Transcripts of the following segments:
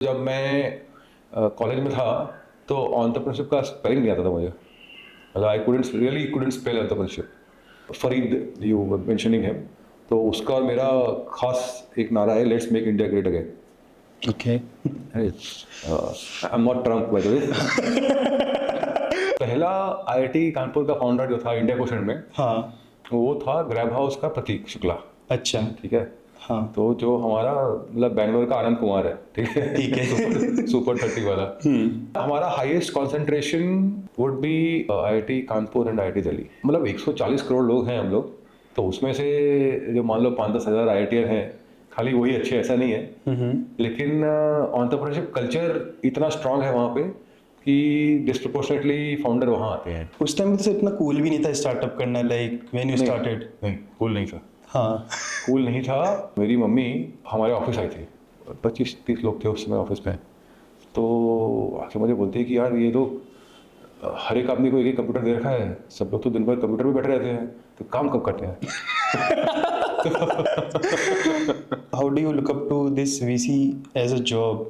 जब मैं कॉलेज में था तो एंटरप्रेन्योरशिप का स्पेलिंग नहीं आता था मुझे। मतलब I couldn't spell entrepreneurship. Farid you were mentioning him, तो उसका और मेरा खास एक नारा है, let's make India great again. Okay. I am not Trump by the वे। पहला आईआईटी कानपुर का फाउंडर जो था इंडिया क्वेश्चन में, हाँ. वो था ग्रैब हाउस का प्रतीक शुक्ला। अच्छा. ठीक है। हाँ. तो जो हमारा मतलब बैंगलोर का आनंद कुमार है, ठीक है। ठीक है. सुपर 30 वाला। हमारा highest concentration would B IIT Kanpur and IIT Delhi. मतलब 140 करोड़ लोग हैं हम लोग, तो उसमें से जो मान लो 5-10 हज़ार आईआईटीआर हैं, खाली वही अच्छे ऐसा नहीं है। लेकिन एंटरप्रेन्योरशिप कल्चर इतना स्ट्रांग है वहाँ पे कि डिस्प्रपोर्शनेटली फाउंडर वहाँ आते हैं। उस टाइम तो इतना कूल भी नहीं था स्टार्टअप करना, लाइक व्हेन यू स्टार्टेड. नहीं, कूल नहीं था। हाँ. कूल नहीं था। मेरी मम्मी हमारे ऑफिस आई थी, 25-30 लोग थे उस समय ऑफिस में। तो आके मुझे बोलती है कि यार ये लोग हर एक आदमी को एक कंप्यूटर दे रखा है, सब लोग तो दिन भर कंप्यूटर पे बैठे रहते हैं, तो काम कब करते हैं। How do you look up to this VC as a job?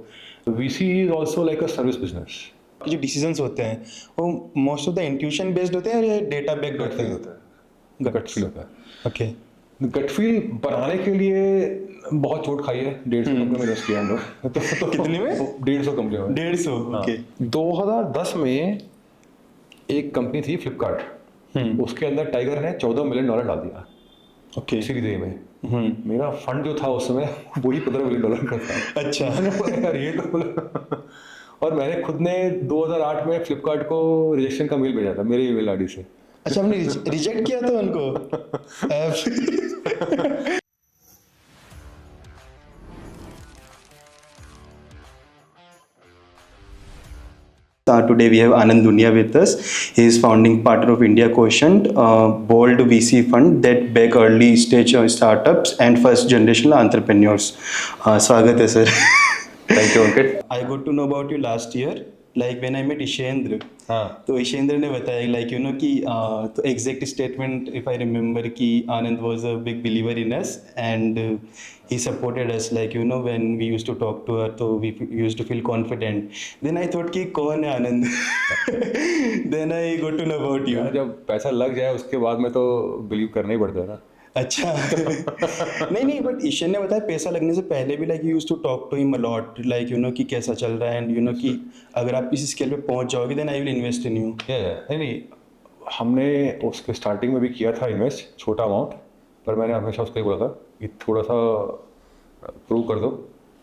VC is also like a service business. जो डिसीजंस होते हैं वो most of the intuition based होते हैं या डेटा बेस्ड होते हैं? होता है, गट फील होता है। ओके. गट फील बनाने के लिए बहुत चोट खाई है। 150 कंपनी में इन्वेस्ट किया हम लोग। तो कितने में? 150 कंपनी में। 150. ओके. 2010 में एक कंपनी थी फ्लिपकार्ट, उसके अंदर टाइगर ने $14 मिलियन डाल दिया ओके. सीरीज ए में। मेरा फंड जो था उस समय वही $15 मिलियन का था। अच्छा. मैंने बोला यार ये तो और मैंने खुद ने 2008 में फ्लिपकार्ट को रिजेक्शन का मेल भेजा था मेरे ईमेल आईडी से। अच्छा, हमने रिजेक्ट किया था उनको app. Today we have Anand Dunia with us. He is founding partner of India Quotient, bold VC fund that back early stage startups and first generation entrepreneurs. स्वागत है sir. Thank you Ankit. I got to know about you last year, like when I met Ishendra. हाँ, तो ईशेंद्र ने बताया like कि तो exact statement if I remember कि Anand was a big believer in us and he supported us like when we used to talk to her, तो we used to feel confident. Then I thought कि कौन है Anand. Then I got to know about you. जब पैसा लग जाए उसके बाद में तो बिलीव करना ही पड़ता है ना। अच्छा. नहीं बट ईशन ने बताया पैसा लगने से पहले भी like you used to talk to him a lot, like कि कैसा चल रहा है एंड कि अगर आप इस स्केल पे पहुंच जाओगे then I will invest in you. नहीं, हमने उसके स्टार्टिंग में भी किया था इन्वेस्ट, छोटा अमाउंट, पर मैंने हमेशा उसको ही बोला था कि थोड़ा सा प्रूव कर दो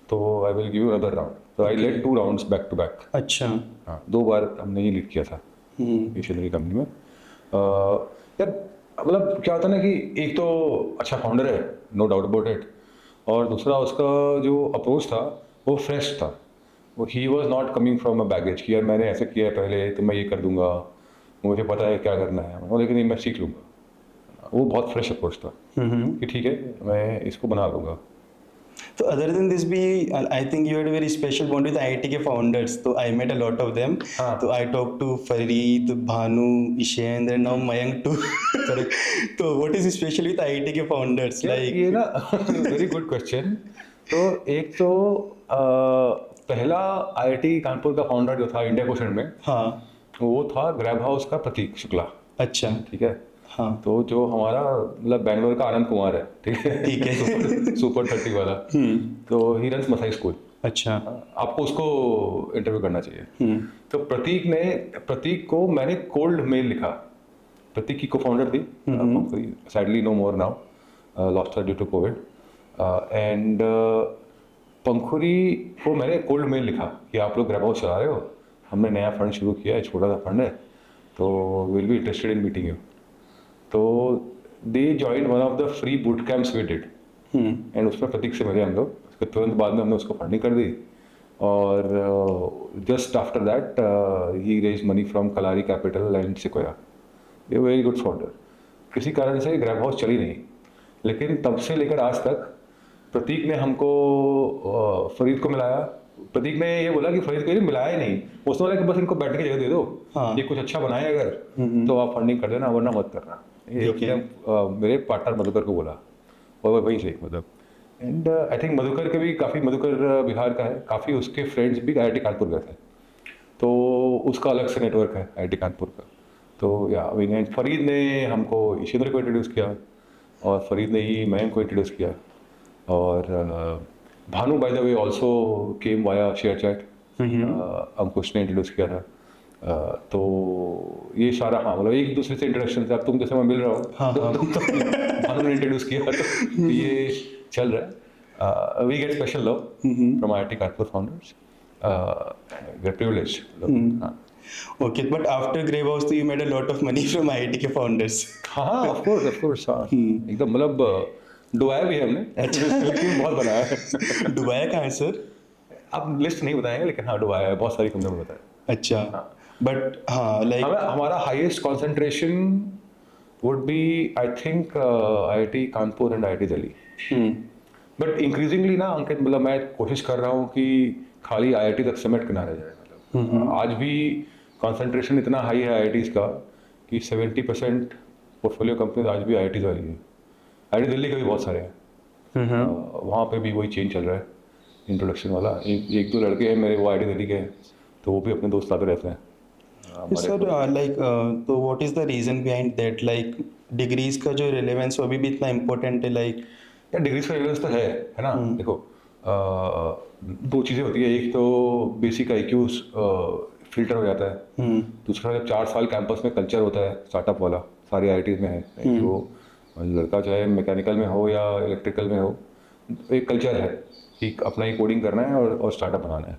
तो I will give you another round. तो I led 2 rounds back to back. अच्छा. हाँ, 2 बार हमने ये लीड किया था एशियन की कंपनी में। यार मतलब क्या होता है ना कि एक तो अच्छा फाउंडर है, नो डाउट अबाउट इट, और दूसरा उसका जो अप्रोच था वो फ्रेश था। वो he was not coming from a baggage कि यार मैंने ऐसे किया है पहले तो मैं ये कर दूंगा, मुझे पता है क्या करना है, और लेकिन नहीं मैं सीख लूँगा। वो बहुत फ्रेश अप्रोच था कि ठीक है मैं इसको बना लूँगा। तो अदर देन दिस भी I think you had a very special bond with IIT के फाउंडर्स. तो I met a lot of them. हाँ। तो I talk to Farid, Bhanu, Ishendra and now Mayank too. तो what is special with IIT के founders like? ये ना very good question. तो एक तो पहला आईआईटी कानपुर का फाउंडर जो था इंडिया क्वेश्चन में, हाँ. वो था ग्रैब हाउस का प्रतीक शुक्ला। अच्छा. ठीक है। हाँ. तो जो हमारा मतलब बैंगलोर का आनंद कुमार है, ठीक है। ठीक है. सुपर 30 वाला। तो ही रन्स मसाई स्कूल। अच्छा. आपको उसको इंटरव्यू करना चाहिए। तो प्रतीक को मैंने कोल्ड मेल लिखा। प्रतीक की को फाउंडर थी, sadly no more now, lost her due to Covid. And Pankhuri को मैंने कोल्ड मेल लिखा कि आप लोग ग्रैब हाउस चला रहे हो, हमने नया फंड शुरू किया है, छोटा सा फंड है, तो will be interested in meeting you. तो they join one of the free boot camps we did, and उसमें प्रतीक से मिले हम लोग। उसके तुरंत बाद में हमने उसको फंडिंग कर दी, और जस्ट आफ्टर दैट ही raise money from Kalaari capital and Sequoia. ये वेरी गुड फाउंडर। किसी कारण से ग्रैब हाउस चली नहीं, लेकिन तब से लेकर आज तक प्रतीक ने हमको फरीद को मिलाया। प्रतीक ने ये बोला कि फरीद को ये मिलाया ही नहीं, उसने बोला कि बस इनको बैठ के जगह दे दो। हाँ. ये कुछ अच्छा बनाए अगर तो आप फंडिंग कर देना, वरना मत करना। ये ठीक है. मेरे पार्टनर मधुकर को बोला, और वही से मतलब एंड आई थिंक मधुकर के भी काफ़ी, मधुकर बिहार का है, काफ़ी उसके फ्रेंड्स भी IIT कानपुर गए थे, तो उसका अलग से नेटवर्क है IIT कानपुर का। तो या फरीद ने हमको ईशेंद्र को इंट्रोड्यूस किया, और फरीद ने ही मैम को इंट्रोड्यूस किया, और Bhanu by the way also came via ShareChat, Ankush ने इंट्रोड्यूस किया था। तो ये सारा, हाँ मतलब एक दूसरे से इंट्रोडक्शन से, अब तुम जैसे मैं मिल रहा हूँ, हाँ, हाँ। तो भानु ने इंट्रोड्यूस किया, तो ये चल रहा है। We get special love from IIT Kanpur founders, get privilege. हाँ Okay, but after Grey House, you made a lot of money from IIT के founders. हाँ, ऑफ कोर्स हाँ, एकदम मतलब डुबाया भी है हमने, लेकिन बहुत बनाया है। डुबाया कहाँ है सर? अब लिस्ट नहीं बताएंगे, लेकिन हाँ डुबाया है, बहुत सारी कंपनियों में बताया। अच्छा, बट हाँ लाइक हमारा highest concentration would be I think IIT Kanpur and IIT Delhi, but increasingly ना अंकित, मतलब मैं कोशिश कर रहा हूँ कि खाली IIT तक समेट के ना रह जाए। मतलब आज भी कंसंट्रेशन इतना हाई है IITs का कि 70% पोर्टफोलियो कंपनीज आज भी IITs वाली है। IIT दिल्ली के भी बहुत सारे हैं, वहाँ पे भी वही चेंज चल रहा है, इंट्रोडक्शन वाला। एक दो लड़के हैं मेरे, वो IIT दिल्ली के हैं, तो वो भी अपने दोस्त लाते रहते हैं। सर लाइक तो what is the reason behind that, like degrees का जो रिलेवेंस अभी भी इतना इम्पोर्टेंट है, लाइक यार डिग्रीज का रिलेवेंस तो है ना। देखो दो चीज़ें होती है, एक तो बेसिक IQ फिल्टर हो जाता है, दूसरा जब 4 साल कैंपस में कल्चर होता है स्टार्टअप वाला, सारे IITs में है, वो लड़का चाहे मैकेनिकल में हो या इलेक्ट्रिकल में हो, एक कल्चर है कि अपना ही कोडिंग करना है और स्टार्टअप बनाना है।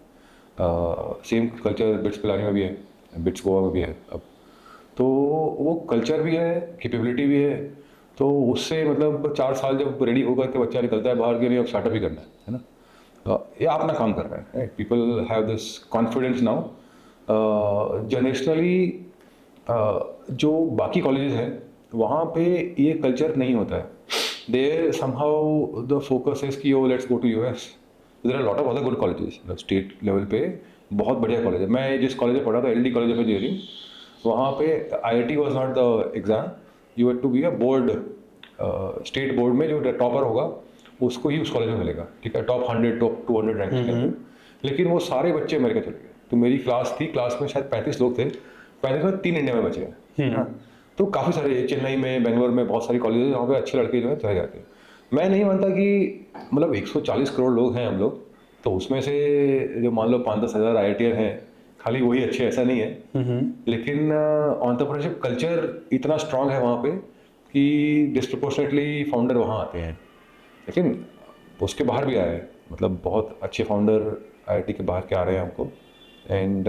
सेम कल्चर बिट्स पिलानी में भी है, बिट्स गोवा में भी है। अब तो वो कल्चर भी है, कैपेबिलिटी भी है, तो उससे मतलब 4 साल जब रेडी होकर के बच्चा निकलता है बाहर के लिए, अब स्टार्टअप ही करना है ना। ये अपना काम कर रहा है, people have this confidence now. Generationally जो बाकी कॉलेजेस हैं वहाँ पे ये कल्चर नहीं होता है। There somehow the focus is कि oh let's go to US। There are lot of other good colleges, state level पे बहुत बढ़िया कॉलेज है। मैं जिस कॉलेज में पढ़ा था LD कॉलेज ऑफ इंजीनियरिंग, वहाँ पे IIT was not the exam, you have to be a board, state board में जो टॉपर होगा उसको ही उस कॉलेज में मिलेगा, ठीक है, टॉप 100 टॉप 200 रैंक के अंदर। लेकिन वो सारे बच्चे अमेरिका चले गए, तो मेरी क्लास थी, क्लास में शायद 35 लोग थे, 35 में 3 इंडिया में बचे हैं। हाँ, तो काफ़ी सारे चेन्नई में, बेंगलोर में बहुत सारी कॉलेज जहाँ पे अच्छे लड़के जो है चले जाते हैं। मैं नहीं मानता कि मतलब 140 करोड़ लोग हैं हम लोग, तो उसमें से जो मान लो 5-10 हज़ार IITier हैं, खाली वही अच्छे, ऐसा नहीं है। लेकिन एंटरप्रेन्योरशिप कल्चर इतना स्ट्रांग है वहाँ पे कि डिस्प्रपोर्शनेटली फाउंडर वहाँ आते हैं। लेकिन उसके बाहर भी आए हैं, मतलब बहुत अच्छे फाउंडर IIT के बाहर के आ रहे हैं हमको। एंड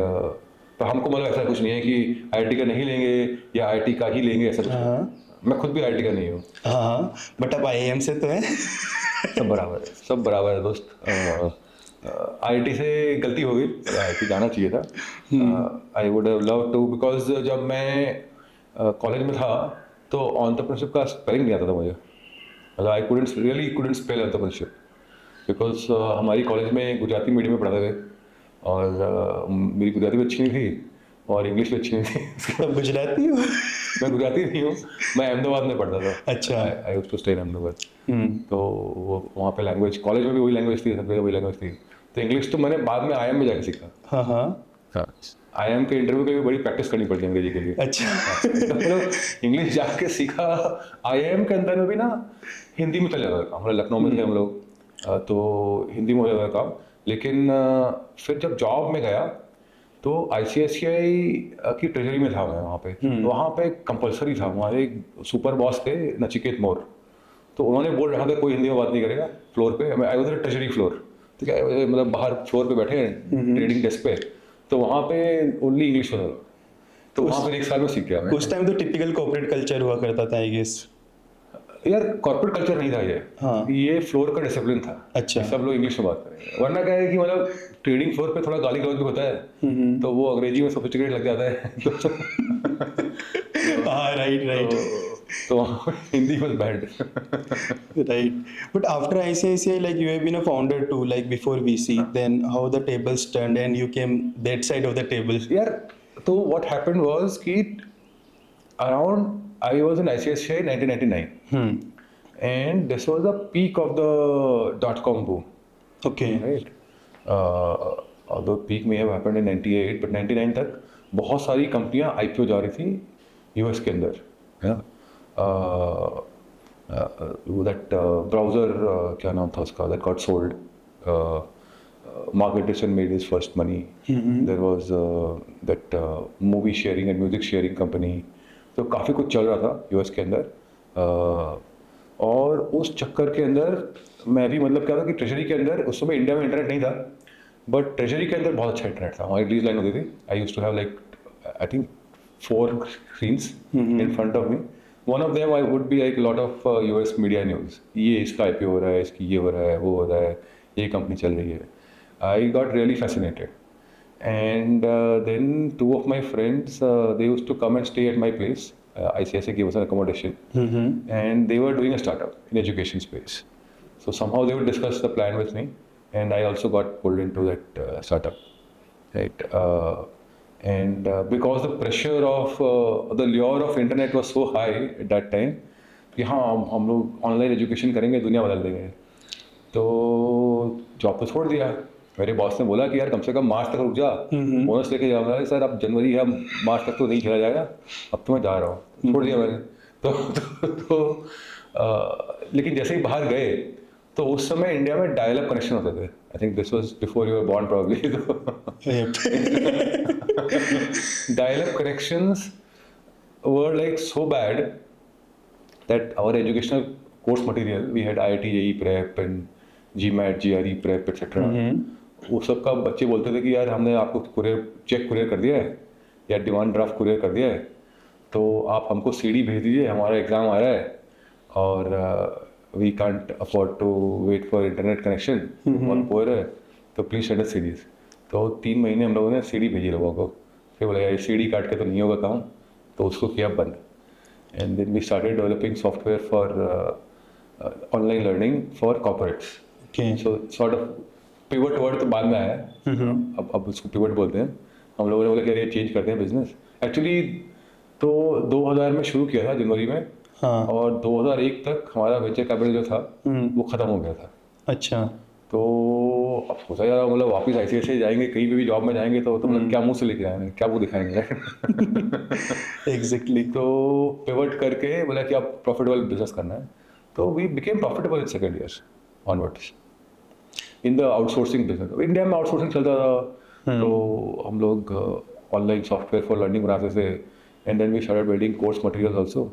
तो हमको मतलब ऐसा कुछ नहीं है कि IIT का नहीं लेंगे या IIT का ही लेंगे, ऐसा कुछ नहीं। मैं खुद भी IIT का नहीं हूँ। हाँ, बट अब IIM से तो है। सब बराबर है दोस्त। IIT से गलती हो गई, IIT जाना चाहिए था। I would have love to, because जब मैं कॉलेज में था तो एंटरप्रेन्योरशिप का स्पेलिंग नहीं आता था मुझे, मतलब I couldn't spell entrepreneurship, because हमारी कॉलेज में गुजराती मीडियम में पढ़ाते थे, और मेरी गुजराती भी अच्छी नहीं थी और इंग्लिश भी अच्छी नहीं थी। अब गुजराती हो? मैं गुजराती नहीं हूँ, मैं अहमदाबाद में पढ़ता था। अच्छा। I used to stay in Ahmedabad. तो वो वहाँ पे लैंग्वेज, कॉलेज में भी वही लैंग्वेज थी, सब जगह वही लैंग्वेज थी। तो इंग्लिश तो मैंने बाद में IIM में जाके सीखा। हाँ। IIM के इंटरव्यू के लिए बड़ी प्रैक्टिस करनी पड़ती है अंग्रेजी के लिए। अच्छा। तो इंग्लिश जाके सीखा। IIM के अंदर में भी ना हिंदी में चल जाता था, हम लखनऊ में थे हम लोग, तो हिंदी में हो जाता था। लेकिन फिर जब जॉब में गया तो ICICI की ट्रेजरी में था मैं वहाँ पे। वहाँ पे कंपलसरी था, हमारे एक सुपर बॉस थे नचिकेत मौर्य, तो उन्होंने बोल रखा था कोई हिंदी में बात नहीं करेगा फ्लोर पे। I was at treasury floor, ठीक है, मतलब बाहर फ्लोर पे बैठे हैं ट्रेडिंग डेस्क पे, तो वहाँ पे ओनली इंग्लिश होता था। तो वहाँ पे 1 साल में सीख गया मैं। उस टाइम तो टिपिकल कॉर्पोरेट कल्चर हुआ करता था आई गेस। यार कॉर्पोरेट कल्चर नहीं था ये। हाँ। ये फ्लोर का डिसिप्लिन था। अच्छा। सब लोग इंग्लिश में बात करेंगे, वरना क्या है कि मतलब ट्रेडिंग फ्लोर पे थोड़ा गाली गलौज भी होता है, तो वो अंग्रेजी में सोफिस्टिकेट लग जाता है। हाँ, राइट। तो Hindi was bad. Right. But after ICICI, like you have been a founder too, like before VC, then how the tables turned and you came that side of the table. यार तो what happened was कि around I was in ICICI 1999 and this was the peak of the .com boom, Okay. right? Although peak may have happened in 98, but 99 तक बहुत सारी कंपनियां IPO जा रही थी यूएस के अंदर, है ना? वो that browser क्या नाम था उसका, that got sold. Mark Anderson made his first money. There was that movie sharing and music sharing company. तो काफ़ी कुछ चल रहा था यूएस के अंदर. और उस चक्कर के अंदर मैं भी, मतलब क्या था कि ट्रेजरी के अंदर उस समय इंडिया में इंटरनेट नहीं था, बट ट्रेजरी के अंदर बहुत अच्छा इंटरनेट था. हमारी लीज लाइन होती थी. I used to have like I think 4 screens in front of me. One of them I would be like a lot of US media news. ये इसका IPO हो रहा है, इसकी ये हो रहा है, वो हो रहा है, ये कंपनी चल रही है. I got really fascinated. And then 2 of my friends, they used to come and stay at my place. ICICI gave us an accommodation. And they were doing a startup in education space. So somehow they would discuss the plan with me. And I also got pulled into that startup. Right? And because the pressure of the lure of internet was so high at that time कि हाँ हम लोग online education करेंगे, दुनिया बदल देंगे. तो job तो छोड़ दिया. मेरे बॉस ने बोला कि यार कम से कम मार्च तक रुक जा, बोनस लेके जाऊँगा. सर अब जनवरी है, मार्च तक तो नहीं खेला जाएगा, अब तो मैं जा रहा हूँ. छोड़ दिया मैंने. तो लेकिन जैसे ही बाहर गए तो उस समय इंडिया में डायल अप कनेक्शन होते थे. I think this was before you were born probably. Dial up connections were like so bad that our educational course material, we had IIT JEE prep and GMAT GRE prep etc. वो सब का बच्चे बोलते थे कि यार हमने आपको कुरियर कर दिया है या डिमांड ड्राफ्ट कुरियर कर दिया है, तो आप हमको CD भेज दीजिए, हमारा एग्ज़ाम आ रहा है और we can't afford to wait for internet connection, बहुत पुअर है, तो प्लीज़ सेंड अस CDs. तो 3 महीने हम लोगों ने CD भेजी लोगों को. फिर बोला यार CD काट के तो नहीं होगा काम, तो उसको किया बंद. And then we started developing software for online learning for corporates. So sort of pivoted तो बाद में आया है, अब उसको पिवट बोलते हैं. हम लोगों ने बोला कि ये चेंज करते हैं बिजनेस. एक्चुअली तो 2000 में शुरू किया था जनवरी में. हाँ. और 2001 तक हमारा वेंचर कैपिटल जो था वो ख़त्म हो गया था. अच्छा. तो अब सोचा यार मतलब वापस ICICI जाएंगे, कहीं भी जॉब में जाएंगे तो मतलब क्या मुंह से लेके आएंगे, क्या मुंह दिखाएंगे. एग्जैक्टली. तो पिवट करके बोला कि अब प्रॉफिटेबल बिजनेस करना है. तो we became profitable in second year onwards in the outsourcing business. India में आउटसोर्सिंग चलता था, तो हम लोग ऑनलाइन सॉफ्टवेयर फॉर लर्निंग बनाते थे. And then we started building course materials also.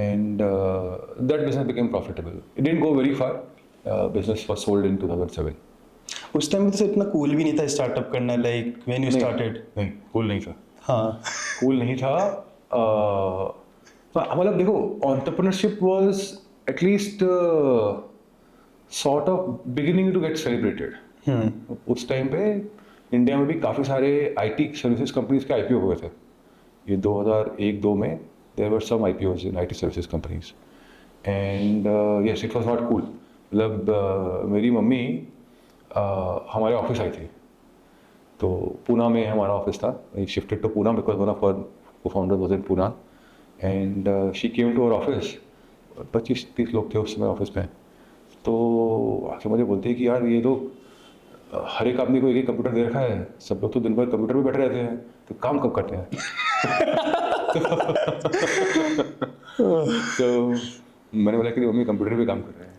And that business became profitable. It didn't go very far. Business was sold in 2007. उस time तो इतना कूल भी नहीं था स्टार्टअप करना, लाइक व्हेन यू स्टार्टेड. नहीं, कूल नहीं था. हाँ, कूल नहीं था. मतलब देखो, entrepreneurship was at least sort of beginning to get celebrated. उस टाइम पे इंडिया में भी काफ़ी सारे IT सर्विसेज कंपनीज के IPO हुए थे. ये 2001-2 में there were some IPOs in IT services companies. And yes, it was not cool. मतलब मेरी मम्मी हमारे ऑफिस आई थी. तो पूना में हमारा ऑफिस था. I shifted to Pune because one of our co-founders was in Pune. And she came to our office. 25-30 लोग थे उस समय ऑफिस में. तो आके मुझे बोलते हैं कि यार ये लोग हर एक आदमी को एक कंप्यूटर दे रखा है, सब लोग तो दिन भर कंप्यूटर पे बैठे रहते हैं, तो काम कब करते हैं. तो मैंने बोला कि मम्मी कंप्यूटर पे काम कर रहे हैं.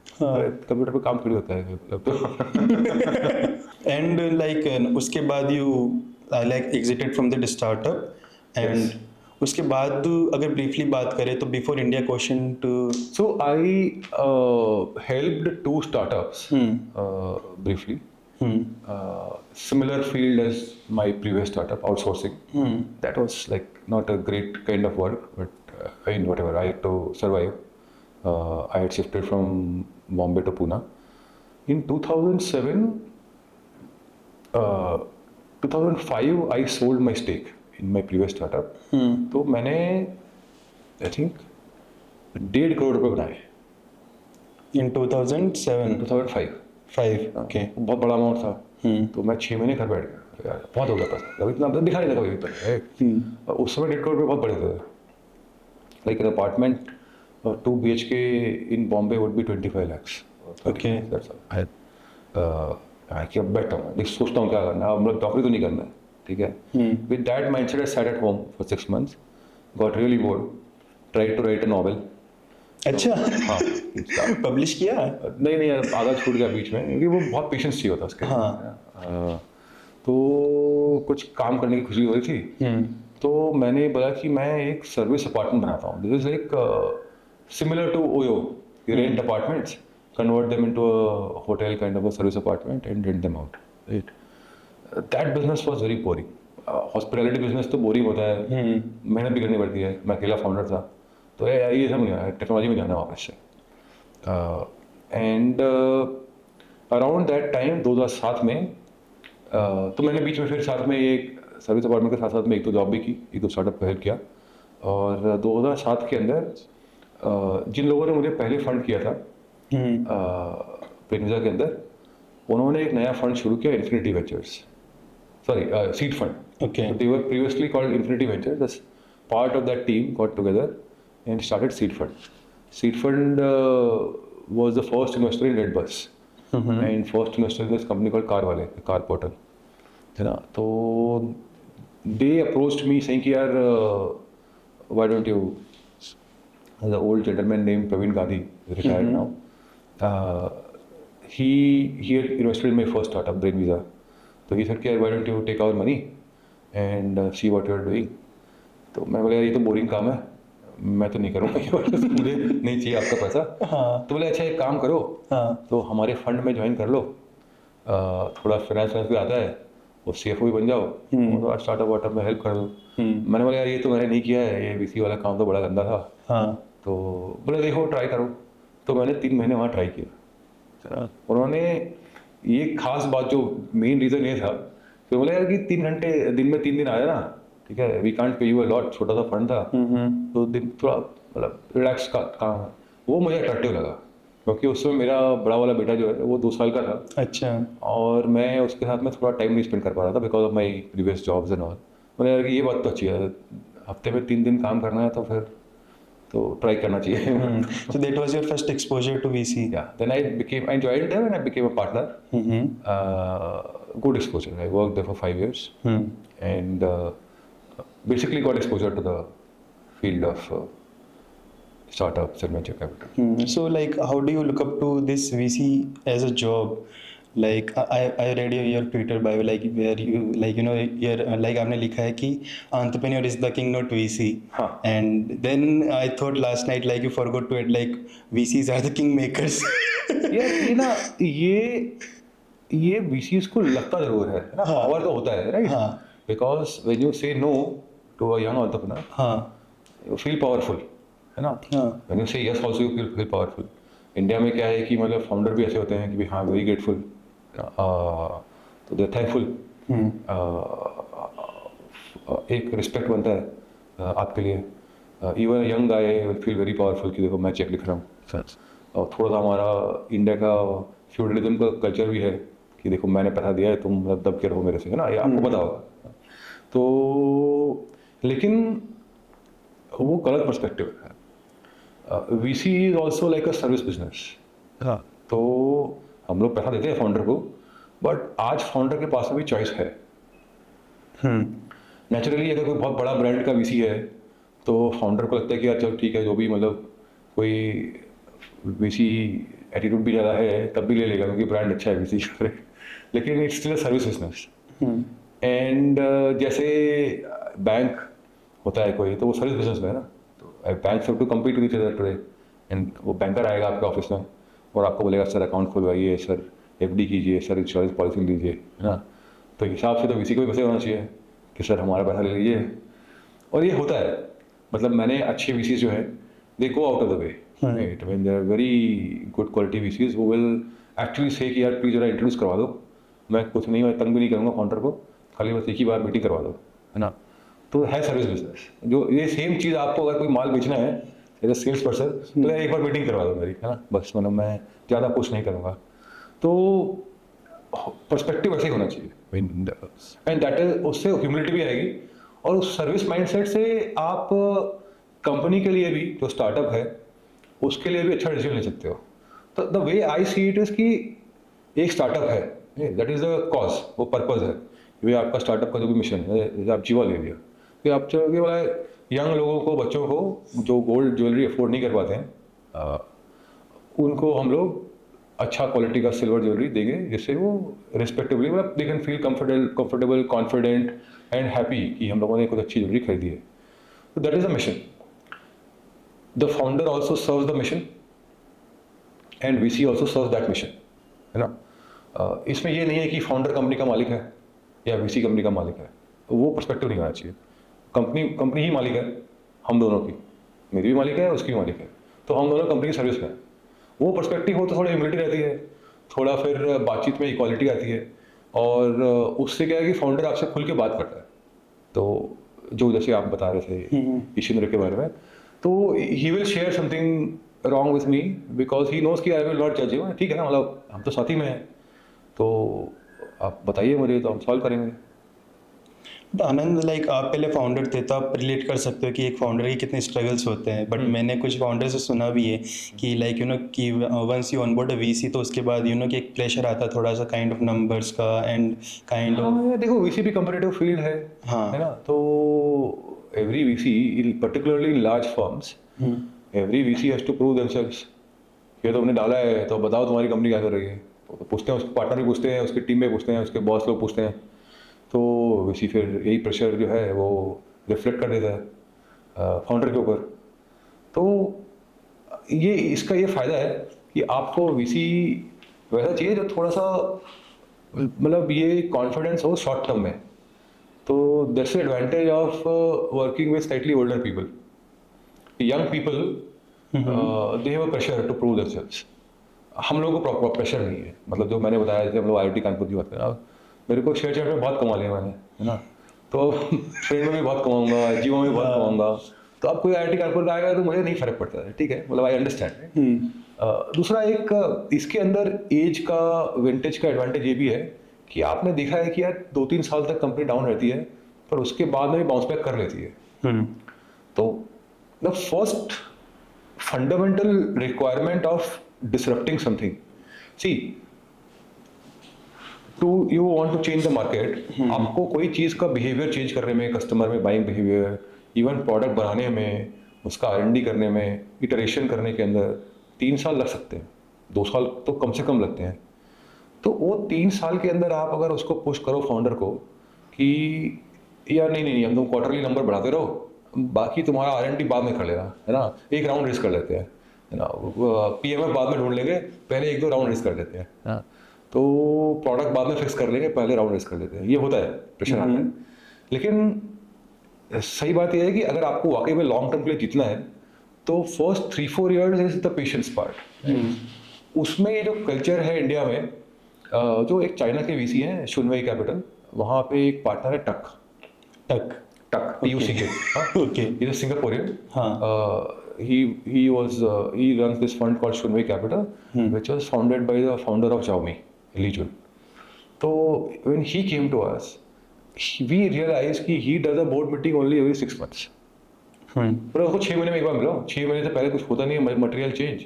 कंप्यूटर पे काम थोड़ी होता है. एंड लाइक उसके बाद you like exited from the startup. And उसके बाद अगर ब्रीफली बात करें तो before India question two. So I helped 2 startups briefly. Similar field as my previous startup, outsourcing. That was like not a great kind of work, but I mean whatever, I had to survive. I had shifted from Bombay to Pune. In 2007, 2005, I sold my stake in my previous startup. तो मैंने I think 1.5 crore रुपए बनाए. In 2007. 2005. Okay. बहुत बड़ा amount था. तो मैं 6 महीने घर बैठ गया. यार बहुत हो गया पैसा. अभी इतना दिखा नहीं था कभी भी. उस समय 1.5 करोड़ रुपये बहुत बड़े थे. Like an apartment 2 BHK in Bombay would be 25 lakhs. Okay. That's all. कि अब बैठा हूँ, देख सोचता हूँ क्या करना है, अब मतलब नौकरी तो नहीं करना है, ठीक है. With that mindset I sat at home for 6 months, got really bored, tried to write a novel. अच्छा. हाँ. पब्लिश किया. नहीं नहीं यार, आधा छूट गया बीच में क्योंकि वो बहुत पेशेंस चाहिए होता उसके. हाँ. तो कुछ काम करने की खुशी हो रही थी, तो मैंने बोला कि मैं एक सर्विस अपार्टमेंट बनाता हूँ. This is like similar to Oyo. You rent apartments, convert them into a hotel kind of a service apartment and rent them out. Right. That business was very boring. Hospitality business तो boring होता है, मेहनत भी करनी पड़ती है. मैं अकेला फाउंडर था, तो ये सब नहीं, टेक्नोलॉजी में जाना वापस से. एंड अराउंड दैट टाइम 2007 में तो मैंने बीच में फिर साथ में एक सर्विस अपार्टमेंट के साथ साथ में एक तो जॉब भी की, एक तो स्टार्टअप को हेल्प किया. और 2007 के अंदर जिन लोगों ने मुझे पहले फंड किया था प्रेमिजा के अंदर, उन्होंने एक नया फंड शुरू किया, infinity ventures, sorry seed fund. Okay. They were previously called Infinity Ventures. This part of that team got together and started Seed Fund. Seed Fund was the first investor in Redbus and first investor in this company called Carwale, the car portal. है ना. तो they approached me saying कि यार why don't you, the old gentleman named Praveen Gandhi, retired now. He had invested in my first startup, BrainVisa. So he said, why don't you take our money and see what you are doing. तो मैं बोला यार ये तो boring काम है, मैं तो नहीं करूँगा ये वाला, मुझे नहीं चाहिए आपका पैसा. तो बोले अच्छा एक काम करो, तो हमारे फंड में ज्वाइन कर लो, थोड़ा फाइनेंस भी आता है, वो CFO भी बन जाओ, और स्टार्टअप वार्टअप में हेल्प कर दो. मैंने बोला यार ये तो मैंने नहीं किया है, ये VC वाला काम तो बड़ा गंदा था. तो बोले देखो ट्राई करो. तो मैंने 3 महीने वहाँ ट्राई किया. उन्होंने ये खास बात, जो मेन रीज़न ये था, तो बोले यार कि 3 घंटे दिन में 3 दिन आया ना, ठीक है, we can't pay you a lot, छोटा सा फंड था, तो दिन थोड़ा मतलब रिलैक्स का काम है. वो मुझे अट्रैक्टिव लगा क्योंकि उसमें मेरा बड़ा वाला बेटा जो है वो 2 साल का था. अच्छा. और मैं उसके साथ में थोड़ा टाइम नहीं स्पेंड कर पा रहा था because of my previous jobs and all. मैंने यार कि ये बात तो अच्छी है, हफ्ते में 3 दिन काम करना है तो फिर तो ट्राई करना चाहिए. So that was your first exposure to VC. Yeah, then I joined them and I became a partner. Good exposure. I worked there for 5 years and basically got exposure to the field of startups and venture capital. So like how do you look up to this VC as a job? Like I read your Twitter bio, like where you like you know your like आपने लिखा है कि entrepreneur is the king not VC. हाँ. And then I thought last night like you forgot to add like VCs are the king makers. यार ये ना ये VCs को लगता जरूर है ना, पावर तो होता है right. Because when you say no to a young entrepreneur, you feel powerful, है ना. When you say yes also you feel powerful. India में क्या है कि मतलब फाउंडर भी ऐसे होते हैं कि भी हाँ वेरी ग्रेटफुल, तो दे थैंकफुल, एक रिस्पेक्ट बनता है आपके लिए. Even young guy will feel very powerful कि देखो मैं चेक लिख रहा हूँ. और थोड़ा सा हमारा इंडिया का फ्यूडलिज्म का कल्चर भी है कि देखो मैंने पैसा दिया है, तुम मतलब दब के रहो मेरे से, है ना, ये आपको पता होगा. तो लेकिन वो गलत पर्सपेक्टिव है. VC is also like a service business. तो हम लोग पैसा देते हैं फाउंडर को, बट आज फाउंडर के पास भी चॉइस है. नेचुरली अगर कोई बहुत बड़ा ब्रांड का VC है तो फाउंडर को लगता है कि यार चलो ठीक है, जो भी मतलब कोई VC एटीट्यूड भी ज़्यादा है तब भी ले लेगा क्योंकि ब्रांड अच्छा है VC. लेकिन it's still a service business. And जैसे बैंक होता है कोई, तो वो सर्विस बिजनेस में है ना, तो bank have to compete with each other today. And वो बैंकर आएगा आपके ऑफिस में और आपको बोलेगा सर अकाउंट खुलवाइए, सर FD कीजिए, सर इंश्योरेंस पॉलिसी लीजिए, है ना. तो हिसाब से तो VC को भी वैसे होना चाहिए कि सर हमारा पैसा ले लीजिए. और ये होता है, मतलब मैंने अच्छे VCs जो है they go out of the way. Right, when there are very good quality VCs वो विल एक्चुअली से कि यार प्लीज जरा इंट्रोड्यूस करवा दो, मैं कुछ नहीं, मैं तंग भी नहीं करूँगा फाउंडर को, खाली बस एक ही बार मीटिंग करवा दो, है ना. तो है सर्विस बिजनेस. जो ये सेम चीज़ आपको अगर कोई माल बेचना है एज अ सेल्स पर्सन, तो एक बार मीटिंग करवा दो मेरी, है ना, बस मतलब मैं ज़्यादा कुछ नहीं करूँगा. तो पर्सपेक्टिव ऐसे ही होना चाहिए. एंड दैट इज, उससे ह्यूमिलिटी भी आएगी और उस सर्विस माइंडसेट से आप कंपनी के लिए भी जो स्टार्टअप है उसके लिए भी अच्छा डिसीजन ले सकते हो। तो the way I see it is कि एक स्टार्टअप है, दैट इज़ द कॉज, वो पर्पज़ है कि भाई आपका स्टार्टअप का जो भी मिशन है, जैसे आप जीवा ले लिया कि आप चाहोगे वाला यंग लोगों को, बच्चों को जो गोल्ड ज्वेलरी अफोर्ड नहीं कर पाते हैं, उनको हम लोग अच्छा क्वालिटी का सिल्वर ज्वेलरी देंगे जिससे वो रिस्पेक्टिवली मतलब they can feel comfortable confident and happy कि हम लोगों ने कुछ अच्छी ज्वेलरी खरीदी है। तो that is the mission. The founder also serves the mission and we see also serve that mission, है ना। इसमें ये नहीं है कि फाउंडर कंपनी का मालिक है या वीसी कंपनी का मालिक है, तो वो पर्सपेक्टिव नहीं आना चाहिए। कंपनी ही मालिक है, हम दोनों की, मेरी भी मालिक है, उसकी भी मालिक है, तो हम दोनों कंपनी की सर्विस में हैं। वो पर्सपेक्टिव हो तो थोड़ी ह्यूमिलिटी रहती है, थोड़ा फिर बातचीत में इक्वालिटी आती है, और उससे क्या है कि फाउंडर आपसे खुल के बात करता है। तो जो जैसे आप बता रहे थे ईशिंद्र के बारे में, तो he will share something wrong with me because he knows कि आई विल नॉट जज यू, ठीक है ना, मतलब हम तो साथी में हैं, तो आप बताइए मुझे तो हम सॉल्व करेंगे। तो आनंद, लाइक आप पहले फाउंडर थे तो आप रिलेट कर सकते हो कि एक फाउंडर के कितने स्ट्रगल्स होते हैं, बट मैंने कुछ फाउंडर से सुना भी है कि लाइक कि once you onboard a VC तो उसके बाद कि एक प्रेशर आता है थोड़ा सा काइंड ऑफ नंबर्स का एंड काइंड ऑफ। देखो वीसी भी कम्पिटिटिव फील्ड है ना, तो every VC particularly in large firms, every VC has to prove themselves. ये तो हमने डाला है तो बताओ तुम्हारी कंपनी क्या कर रही है, तो पूछते हैं, उसके पार्टनर भी पूछते हैं, उसकी टीम में पूछते हैं, उसके बॉस लोग पूछते हैं, तो वीसी फिर यही प्रेशर जो है वो रिफ्लेक्ट कर देता है फाउंडर के ऊपर। तो ये इसका ये फ़ायदा है कि आपको वीसी वैसा चाहिए जो थोड़ा सा मतलब ये कॉन्फिडेंस हो शॉर्ट टर्म में। तो that's the advantage of working with slightly older people. Young people they have a pressure to prove themselves. हम लोगों को प्रॉपर प्रेशर नहीं है, मतलब जो मैंने बताया, जैसे हम लोग IIT कानपुर की बात करें, मेरे को शेयर चैट में बहुत कमा लिया मैंने, है ना, तो ट्रेड में भी बहुत कमाऊंगा, जीओ में भी बहुत कमाऊंगा, तो अब कोई IIT कानपुर का आएगा तो मुझे नहीं फर्क पड़ता है, ठीक है, मतलब आई अंडरस्टैंड। दूसरा एक इसके अंदर एज का, विंटेज का एडवांटेज ये भी है कि आपने देखा है कि यार 2-3 साल तक कंपनी डाउन रहती है पर उसके बाद में भी बाउंस बैक कर लेती है। तो the first fundamental requirement of disrupting something, see to you want to change the market, आपको कोई चीज़ का बिहेवियर चेंज करने में, कस्टमर में बाइंग बिहेवियर, इवन प्रोडक्ट बनाने में, उसका R&D करने में, इटरेशन करने के अंदर 3 साल लग सकते हैं, 2 साल तो कम से कम लगते हैं। तो वो 3 साल के अंदर आप अगर उसको पुश करो फाउंडर को कि यार नहीं हम तुम क्वार्टरली नंबर बढ़ाते रहो, बाकी तुम्हारा R&D बाद में कर लेना, है ना, एक राउंड रेस कर लेते हैं, है ना, PMF बाद में ढूंढ लेंगे, पहले 1-2 राउंड रेस कर लेते हैं, हाँ, तो प्रोडक्ट बाद में फिक्स कर लेंगे, पहले राउंड रेस कर लेते हैं। ये होता है, प्रेशर आता है। लेकिन सही बात यह है कि अगर आपको वाकई में लॉन्ग टर्म के लिए जीतना है तो first 3-4 years is the patience part. उसमें ये जो कल्चर है इंडिया में, जो एक चाइना के वीसी हैं शुनवेई कैपिटल, वहाँ पे एक पार्टनर है टक TUCK, okay, he is Singaporean, he runs this fund called Shunwei Capital, which was founded by the founder of Xiaomi, Li Jun. So when he came to us, we realized कि he does a board meeting only every 6 months. पर उसको 6 महीने में एक बार मिलो, 6 महीने से पहले कुछ होता नहीं है मटेरियल चेंज,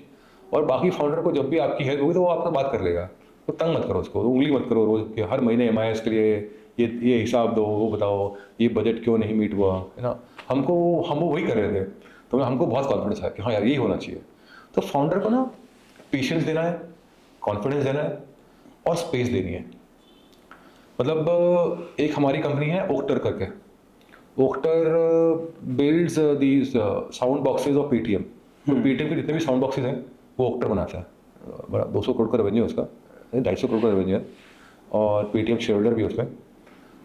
और बाकी फाउंडर को जब भी आपकी हेल्प होगी तो वो आपसे बात कर लेगा, तो तंग मत करो उसको, उंगली मत करो रोज कि हर महीने MIS के लिए ये हिसाब दो, वो बताओ ये बजट क्यों नहीं मीट हुआ, है ना। हम वो वही कर रहे थे, तो हमको बहुत कॉन्फिडेंस है कि हाँ यार यही होना चाहिए। तो फाउंडर को ना पेशेंस देना है, कॉन्फिडेंस देना है और स्पेस देनी है। मतलब एक हमारी कंपनी है ओक्टर करके, ओक्टर builds these sound boxes of PTM। तो PTM के जितने भी साउंड बॉक्सेस हैं वो ओक्टर बनाता है, बड़ा 200 करोड़ का रेवेन्यू है उसका, 250 करोड़ का रेवेन्यू है, और PTM शेयर होल्डर भी है उसमें।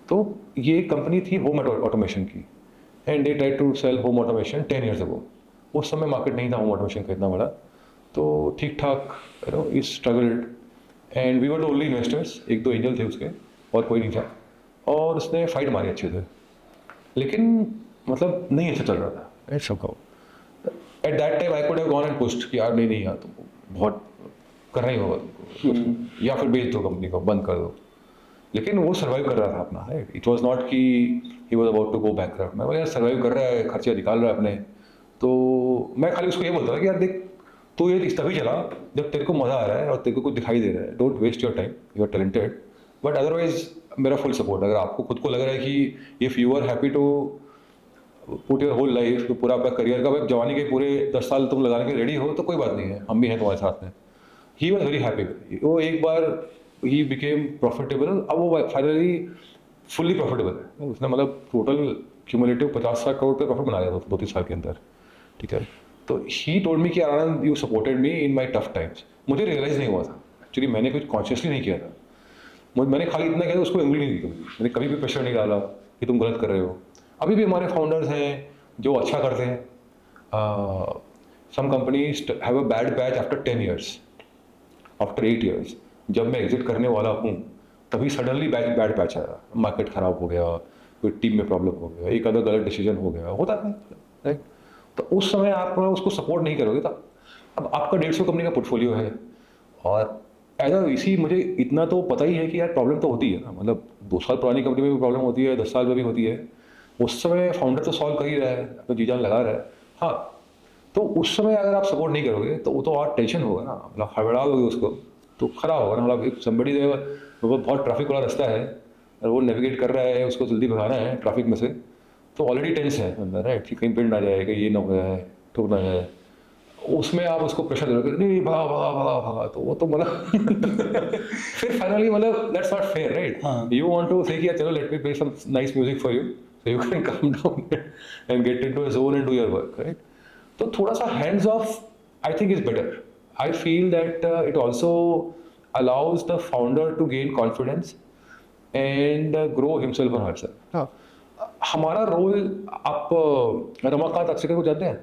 तो ये कंपनी थी होम ऑटोमेशन की, and they try to sell home automation 10 years ago। उस समय मार्केट नहीं था होम ऑटोमेशन का इतना बड़ा, तो ठीक ठाक is struggled, and we were the only investors, 1-2 angel थे उसके और कोई नहीं था, और उसने फाइट मारी अच्छे से, लेकिन मतलब नहीं अच्छा चल रहा था। It's somehow at that time I could have gone and pushed कि यार नहीं यार तुमको बहुत करना ही होगा तुमको, या फिर बेच दो कंपनी को, बंद कर दो। लेकिन वो सर्वाइव कर रहा था अपना, राइट, इट वाज नॉट कि he was about to go bankrupt. मैं यार सर्वाइव कर रहा है, खर्चे निकाल रहा है अपने, तो मैं खाली उसको ये बोलता था कि यार देख तो ये तभी चला जब तेरे को मज़ा आ रहा है और तेरे को कुछ दिखाई दे रहा है. Don't waste your time, you are talented, but otherwise मेरा फुल सपोर्ट. अगर आपको खुद को लग रहा है कि if you are happy to put your whole life, तो पूरा आपका करियर का भाई जवानी के पूरे 10 साल तुम लगाने के रेडी हो तो कोई बात नहीं है, हम भी हैं तुम्हारे साथ में. He was very happy. वो एक बार ही बिकेम प्रॉफिटेबल. अब वो फाइनली फुल्ली प्रॉफिटेबल है. उसने मतलब टोटल क्यूमुलेटिव 50-60 करोड़ पे प्रॉफिट बना लिया 2-3 साल के अंदर. ठीक है. तो ही टोल्ड मी कि Anand you supported me in my tough times. मुझे रियलाइज़ नहीं हुआ था एक्चुअली, मैंने कुछ कॉन्शियसली नहीं किया था. मैंने खाली इतना किया, उसको उंगली नहीं दी. मैंने कभी भी प्रेशर नहीं डाला कि तुम गलत कर रहे हो. अभी भी हमारे फाउंडर्स हैं जो अच्छा करते हैं. Some companies have a bad batch after 10 years, after 8 years. जब मैं एग्जिट करने वाला हूँ तभी सडनली बैड बैच आया. मार्केट ख़राब हो गया, कोई टीम में प्रॉब्लम हो गया, एक अदर गलत डिसीजन हो गया, होता है राइट. तो उस समय आप उसको सपोर्ट नहीं करोगे. तो अब आपका 150 कंपनी का पोर्टफोलियो है और एज अ वीसी मुझे इतना तो पता ही है कि यार प्रॉब्लम तो होती है ना. मतलब 2 साल पुरानी कंपनी में भी प्रॉब्लम होती है, 10 साल में भी होती है. उस समय फाउंडर तो सॉल्व कर ही रहा है, तो जी जान लगा रहा है. हाँ, तो उस समय अगर आप सपोर्ट नहीं करोगे तो वो तो और टेंशन होगा ना. मतलब हड़बड़ा दोगे उसको तो खराब होगा ना. मतलब एक समबड़ी वो बहुत ट्रैफिक वाला रास्ता है और वो नेविगेट कर रहा है, उसको जल्दी भगाना है ट्रैफिक में से, तो ऑलरेडी टेंस है अंदर राइट कि कहीं पिंड ना जाए, कहीं ये ना हो जाए, ठोक ना जाए. उसमें आप उसको प्रेशर दोगे नहीं भगा भगा भगा भगा, तो वो तो मतलब फिर फाइनली मतलब that's not fair right. You want to say कि चलो let me play some nice music for you so you can calm down and get into a zone and do your work right. तो थोड़ा सा hands off I think is better. I feel that it also allows the founder to gain confidence and grow himself or herself. हाँ, हमारा role आप रमाकांत अक्षकर को जानते हैं?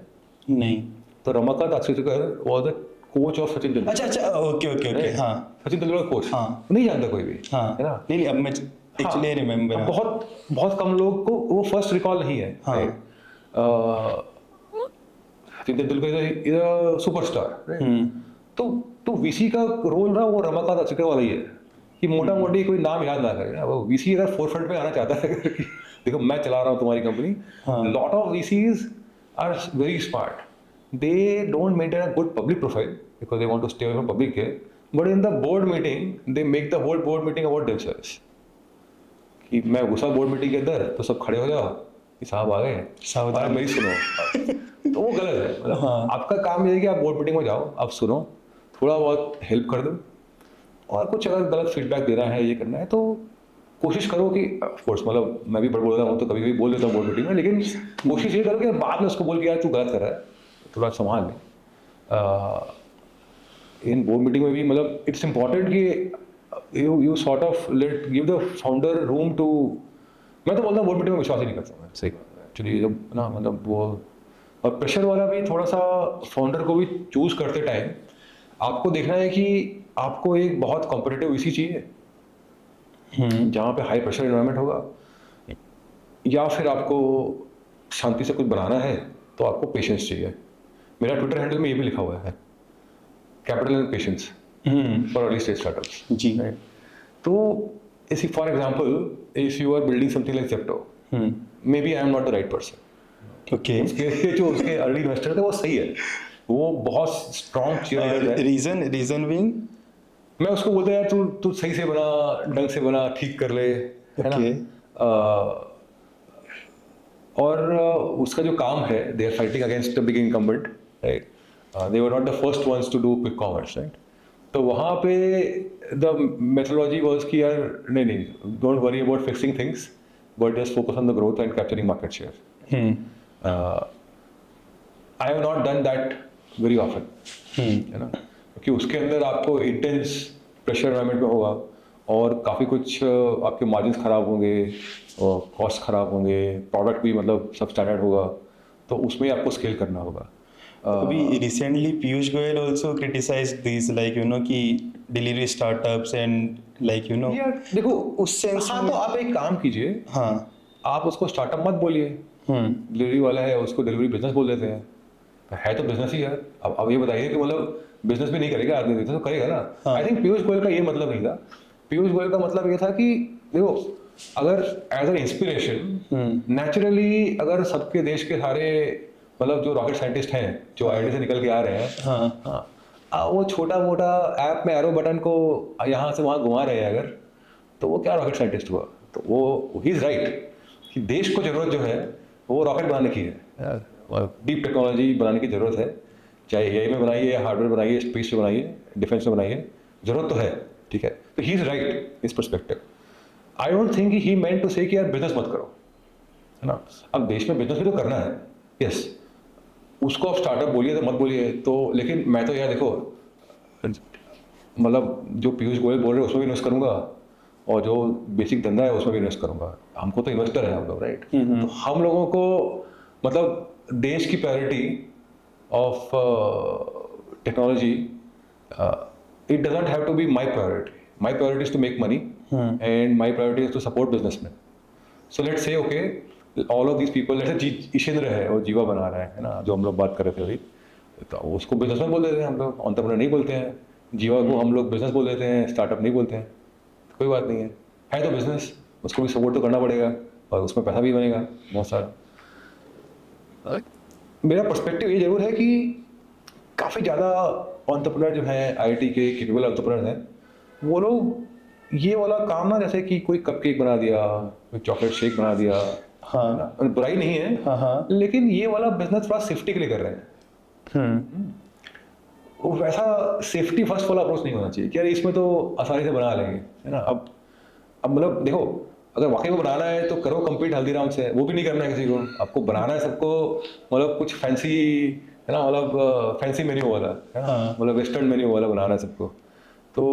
नहीं. तो Ramakant अक्षकर was the coach of Sachin Tendulkar. अच्छा ओके ओके ओके. हाँ सचिन तेंदुलकर कोच. हाँ. नहीं जानता कोई भी. हाँ है ना. नहीं अब मैं एक्चुअली रिमेम्बर. बहुत बहुत कम लोग को वो फर्स्ट रिकॉल नहीं है. हाँ. Sachin Tendulkar is a superstar. तो वीसी का रोल ना वो रमाकांत अक्षकर वाला ही है कि मोटा मोटी कोई नाम याद ना करे ना. वो वीसी अगर फोरफ्रंट पे आना चाहता है कि देखो मैं चला रहा हूँ तुम्हारी company. Lot of VCs are very smart. They don't maintain a good public profile because they want to stay away from public care, but in the board meeting they make the whole board meeting about themselves. कि मैं घुसा board meeting के अंदर तो सब खड़े हो जाओ कि साहब आ गए, साहब मेरी सुनो. तो वो गलत है. मतलब आपका काम ये है कि आप बोर्ड मीटिंग में जाओ, आप सुनो, थोड़ा बहुत हेल्प कर दो, और कुछ अगर गलत फीडबैक देना है, ये करना है तो कोशिश करो कि ऑफकोर्स मतलब मैं भी बड़ बोल रहा हूँ तो कभी कभी बोल देता हूँ बोर्ड मीटिंग में, लेकिन कोशिश ये करो कि बाद में उसको बोल के यार तू गलत कर रहा है, थोड़ा संभाल ले. इन बोर्ड मीटिंग में भी मतलब इट्स इम्पॉर्टेंट कि you sort of let give the founder room too. मैं तो बोलता हूँ बोर्ड मीटिंग में विश्वास ही नहीं करता मैं. सही एक्चुअली जब ना मतलब वो और प्रेशर वाला भी थोड़ा सा फाउंडर को भी चूज करते टाइम आपको देखना है कि आपको एक बहुत कॉम्पिटिटिव वीसी चाहिए जहाँ पे हाई प्रेशर एनवायरनमेंट होगा, या फिर आपको शांति से कुछ बनाना है तो आपको पेशेंस चाहिए. मेरा ट्विटर हैंडल में ये भी लिखा हुआ है, capital and patience for early stage startups. जी. तो इसी for example if you are building something like Zepto, maybe I am not the right person. Okay. जो उसके अर्ली इन्वेस्टर थे वो सही है, वो बहुत स्ट्रॉन्ग चीयर है. रीजन बीइंग मैं उसको बोलता यार तू सही से बना, ढंग से बना, ठीक कर ले, है ना. और उसका जो काम है, they are fighting against the big incumbent right. They were not the first ones to do quick commerce right. तो वहाँ पे द मेथोडोलॉजी वाज कि यार नहीं don't worry about fixing things but just focus on the growth and capturing market share. I have not done that very often, है ना, क्योंकि उसके अंदर आपको इंटेंस प्रेशर एनवायरनमेंट में होगा और काफ़ी कुछ आपके मार्जिन्स ख़राब होंगे और कॉस्ट ख़राब होंगे, प्रोडक्ट भी मतलब सब स्टैंडर्ड होगा, तो उसमें आपको स्केल करना होगा. अभी recently Piyush Goyal also criticised this like you know कि delivery startups and like you know. यार देखो उस सेंस हाँ, तो आप एक काम कीजिए, हाँ आप उसको स्टार्टअप मत बोलिए. डिलीवरी वाला है उसको डिलीवरी बिजनेस बोल देते हैं. है तो बिजनेस ही यार. अब ये बताइए कि मतलब बिजनेस भी नहीं करेगा आदमी, बिजनेस तो करेगा ना. आई थिंक पीयूष गोयल का ये मतलब नहीं था. पीयूष गोयल का मतलब ये था कि देखो अगर एज एन इंस्पिरेशन नेचुरली अगर सबके देश के सारे मतलब जो रॉकेट साइंटिस्ट हैं जो आईआईटी से निकल के आ रहे हैं, हाँ हाँ, वो छोटा मोटा ऐप में एरो बटन को यहाँ से वहाँ घुमा रहे हैं अगर, तो वो क्या रॉकेट साइंटिस्ट हुआ? तो वो ही इज़ राइट कि देश को ज़रूरत जो है वो रॉकेट बनाने की है, डीप टेक्नोलॉजी बनाने की ज़रूरत है, चाहे एआई में बनाइए, हार्डवेयर बनाइए, स्पेस में बनाइए, डिफेंस में बनाइए, ज़रूरत तो है, ठीक है। तो ही इज़ राइट इस perspective. I don't think he meant to say कि यार बिजनेस मत करो, है ना। अब देश में बिजनेस भी तो करना है, यस, उसको आप स्टार्टअप बोलिए तो मत बोलिए तो, लेकिन मैं तो यार देखो, मतलब जो पीयूष गोयल बोल रहे हैं उसमें भी इन्वेस्ट करूंगा, और जो बेसिक धंधा है उसमें भी इन्वेस्ट करूंगा। हमको तो इन्वेस्टर है हम लोग, राइट। तो हम लोगों को मतलब देश की priority of technology, it doesn't have to be my priority. My priority is to make money and my priority is to support businessman. So let's say okay, all of these people, जैसे ईशेंद्र है और जीवा बना रहा है ना, जो हम लोग बात कर रहे थे अभी, तो उसको बिजनेसमैन बोल देते हैं हम लोग, एंटरप्रेन्योर नहीं बोलते हैं। जीवा को हम लोग बिजनेस बोल देते हैं, स्टार्टअप नहीं बोलते हैं। कोई बात नहीं है तो बिजनेस, उसको भी सपोर्ट तो करना पड़ेगा और उसमें पैसा भी बनेगा बहुत सारा। मेरा पर्सपेक्टिव ये जरूर है कि काफ़ी ज़्यादा एंटरप्रेन्योर जो हैं, आईआईटी के कैपेबल एंटरप्रेन्योर हैं, वो लोग ये वाला काम ना, जैसे कि कोई कपकेक बना दिया, कोई चॉकलेट शेक बना दिया, हाँ ना, बुराई नहीं है, हाँ हाँ लेकिन ये वाला बिजनेस थोड़ा सेफ्टी के लिए कर रहे हैं। वो वैसा सेफ्टी फर्स्ट वाला अप्रोच नहीं होना चाहिए कि यार इसमें तो आसानी से बना लेंगे, है ना। अब मतलब देखो, अगर वाकई में बनाना है तो करो कम्पीट हल्दीराम से, वो भी नहीं करना है किसी को, आपको बनाना है सबको, मतलब कुछ फैंसी, है ना, मतलब फैंसी मेन्यू वाला, है ना, मतलब वेस्टर्न मेन्यू वाला बनाना है सबको। तो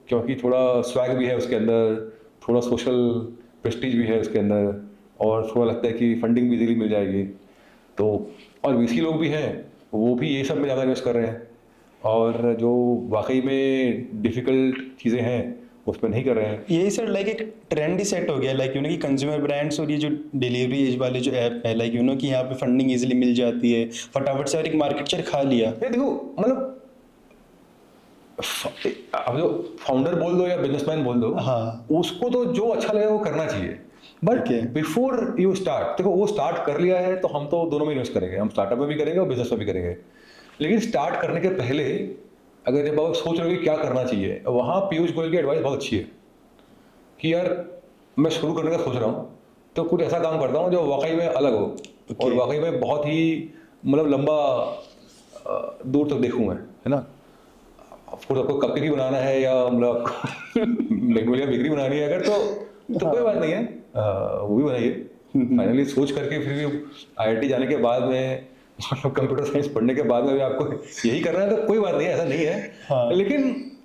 क्योंकि थोड़ा स्वैग भी है उसके अंदर, थोड़ा सोशल प्रेस्टीज भी है उसके अंदर, और थोड़ा लगता है कि फंडिंग भी इजीली मिल जाएगी, तो और वीसी लोग भी हैं, वो भी ये सब में ज़्यादा इन्वेस्ट कर रहे हैं, और जो वाकई में डिफ़िकल्ट चीज़ें हैं उसमें नहीं कर रहे हैं। यही सर लाइक एक ट्रेंड ही सेट हो गया, लाइक कि कंज्यूमर ब्रांड्स और ये जो डिलीवरी एज वाले जो ऐप है, लाइक कि यहाँ पे फंडिंग इजीली मिल जाती है फटाफट से, और एक मार्केट शेयर खा लिया। ये देखो, मतलब अब जो फाउंडर बोल दो या बिजनेसमैन बोल दो, हाँ उसको तो जो अच्छा लगे वो करना चाहिए, but Okay. Before you start, देखो वो स्टार्ट कर लिया है तो हम तो दोनों में इन्वेस्ट करेंगे, हम स्टार्टअप में भी करेंगे और बिजनेस में भी करेंगे। लेकिन स्टार्ट करने के पहले अगर जब आप सोच रहे हो कि क्या करना चाहिए, वहाँ पीयूष गोयल की एडवाइस बहुत अच्छी है कि यार मैं शुरू करने का सोच रहा हूँ तो कुछ ऐसा काम करता हूँ जो वाकई में अलग हो, और वाकई में बहुत ही मतलब लंबा दूर तक देखूँ मैं, है ना। ऑफकोर्स आपको कप केक बनाना है या मतलब मैग्नोलिया बेकरी बनानी है अगर, तो कोई बात नहीं है, वो भी बनाइए। फाइनली सोच करके फिर भी आईआईटी जाने के बाद में, मतलब कंप्यूटर साइंस पढ़ने के बाद में भी आपको यही करना है तो कोई बात नहीं है, ऐसा नहीं है। लेकिन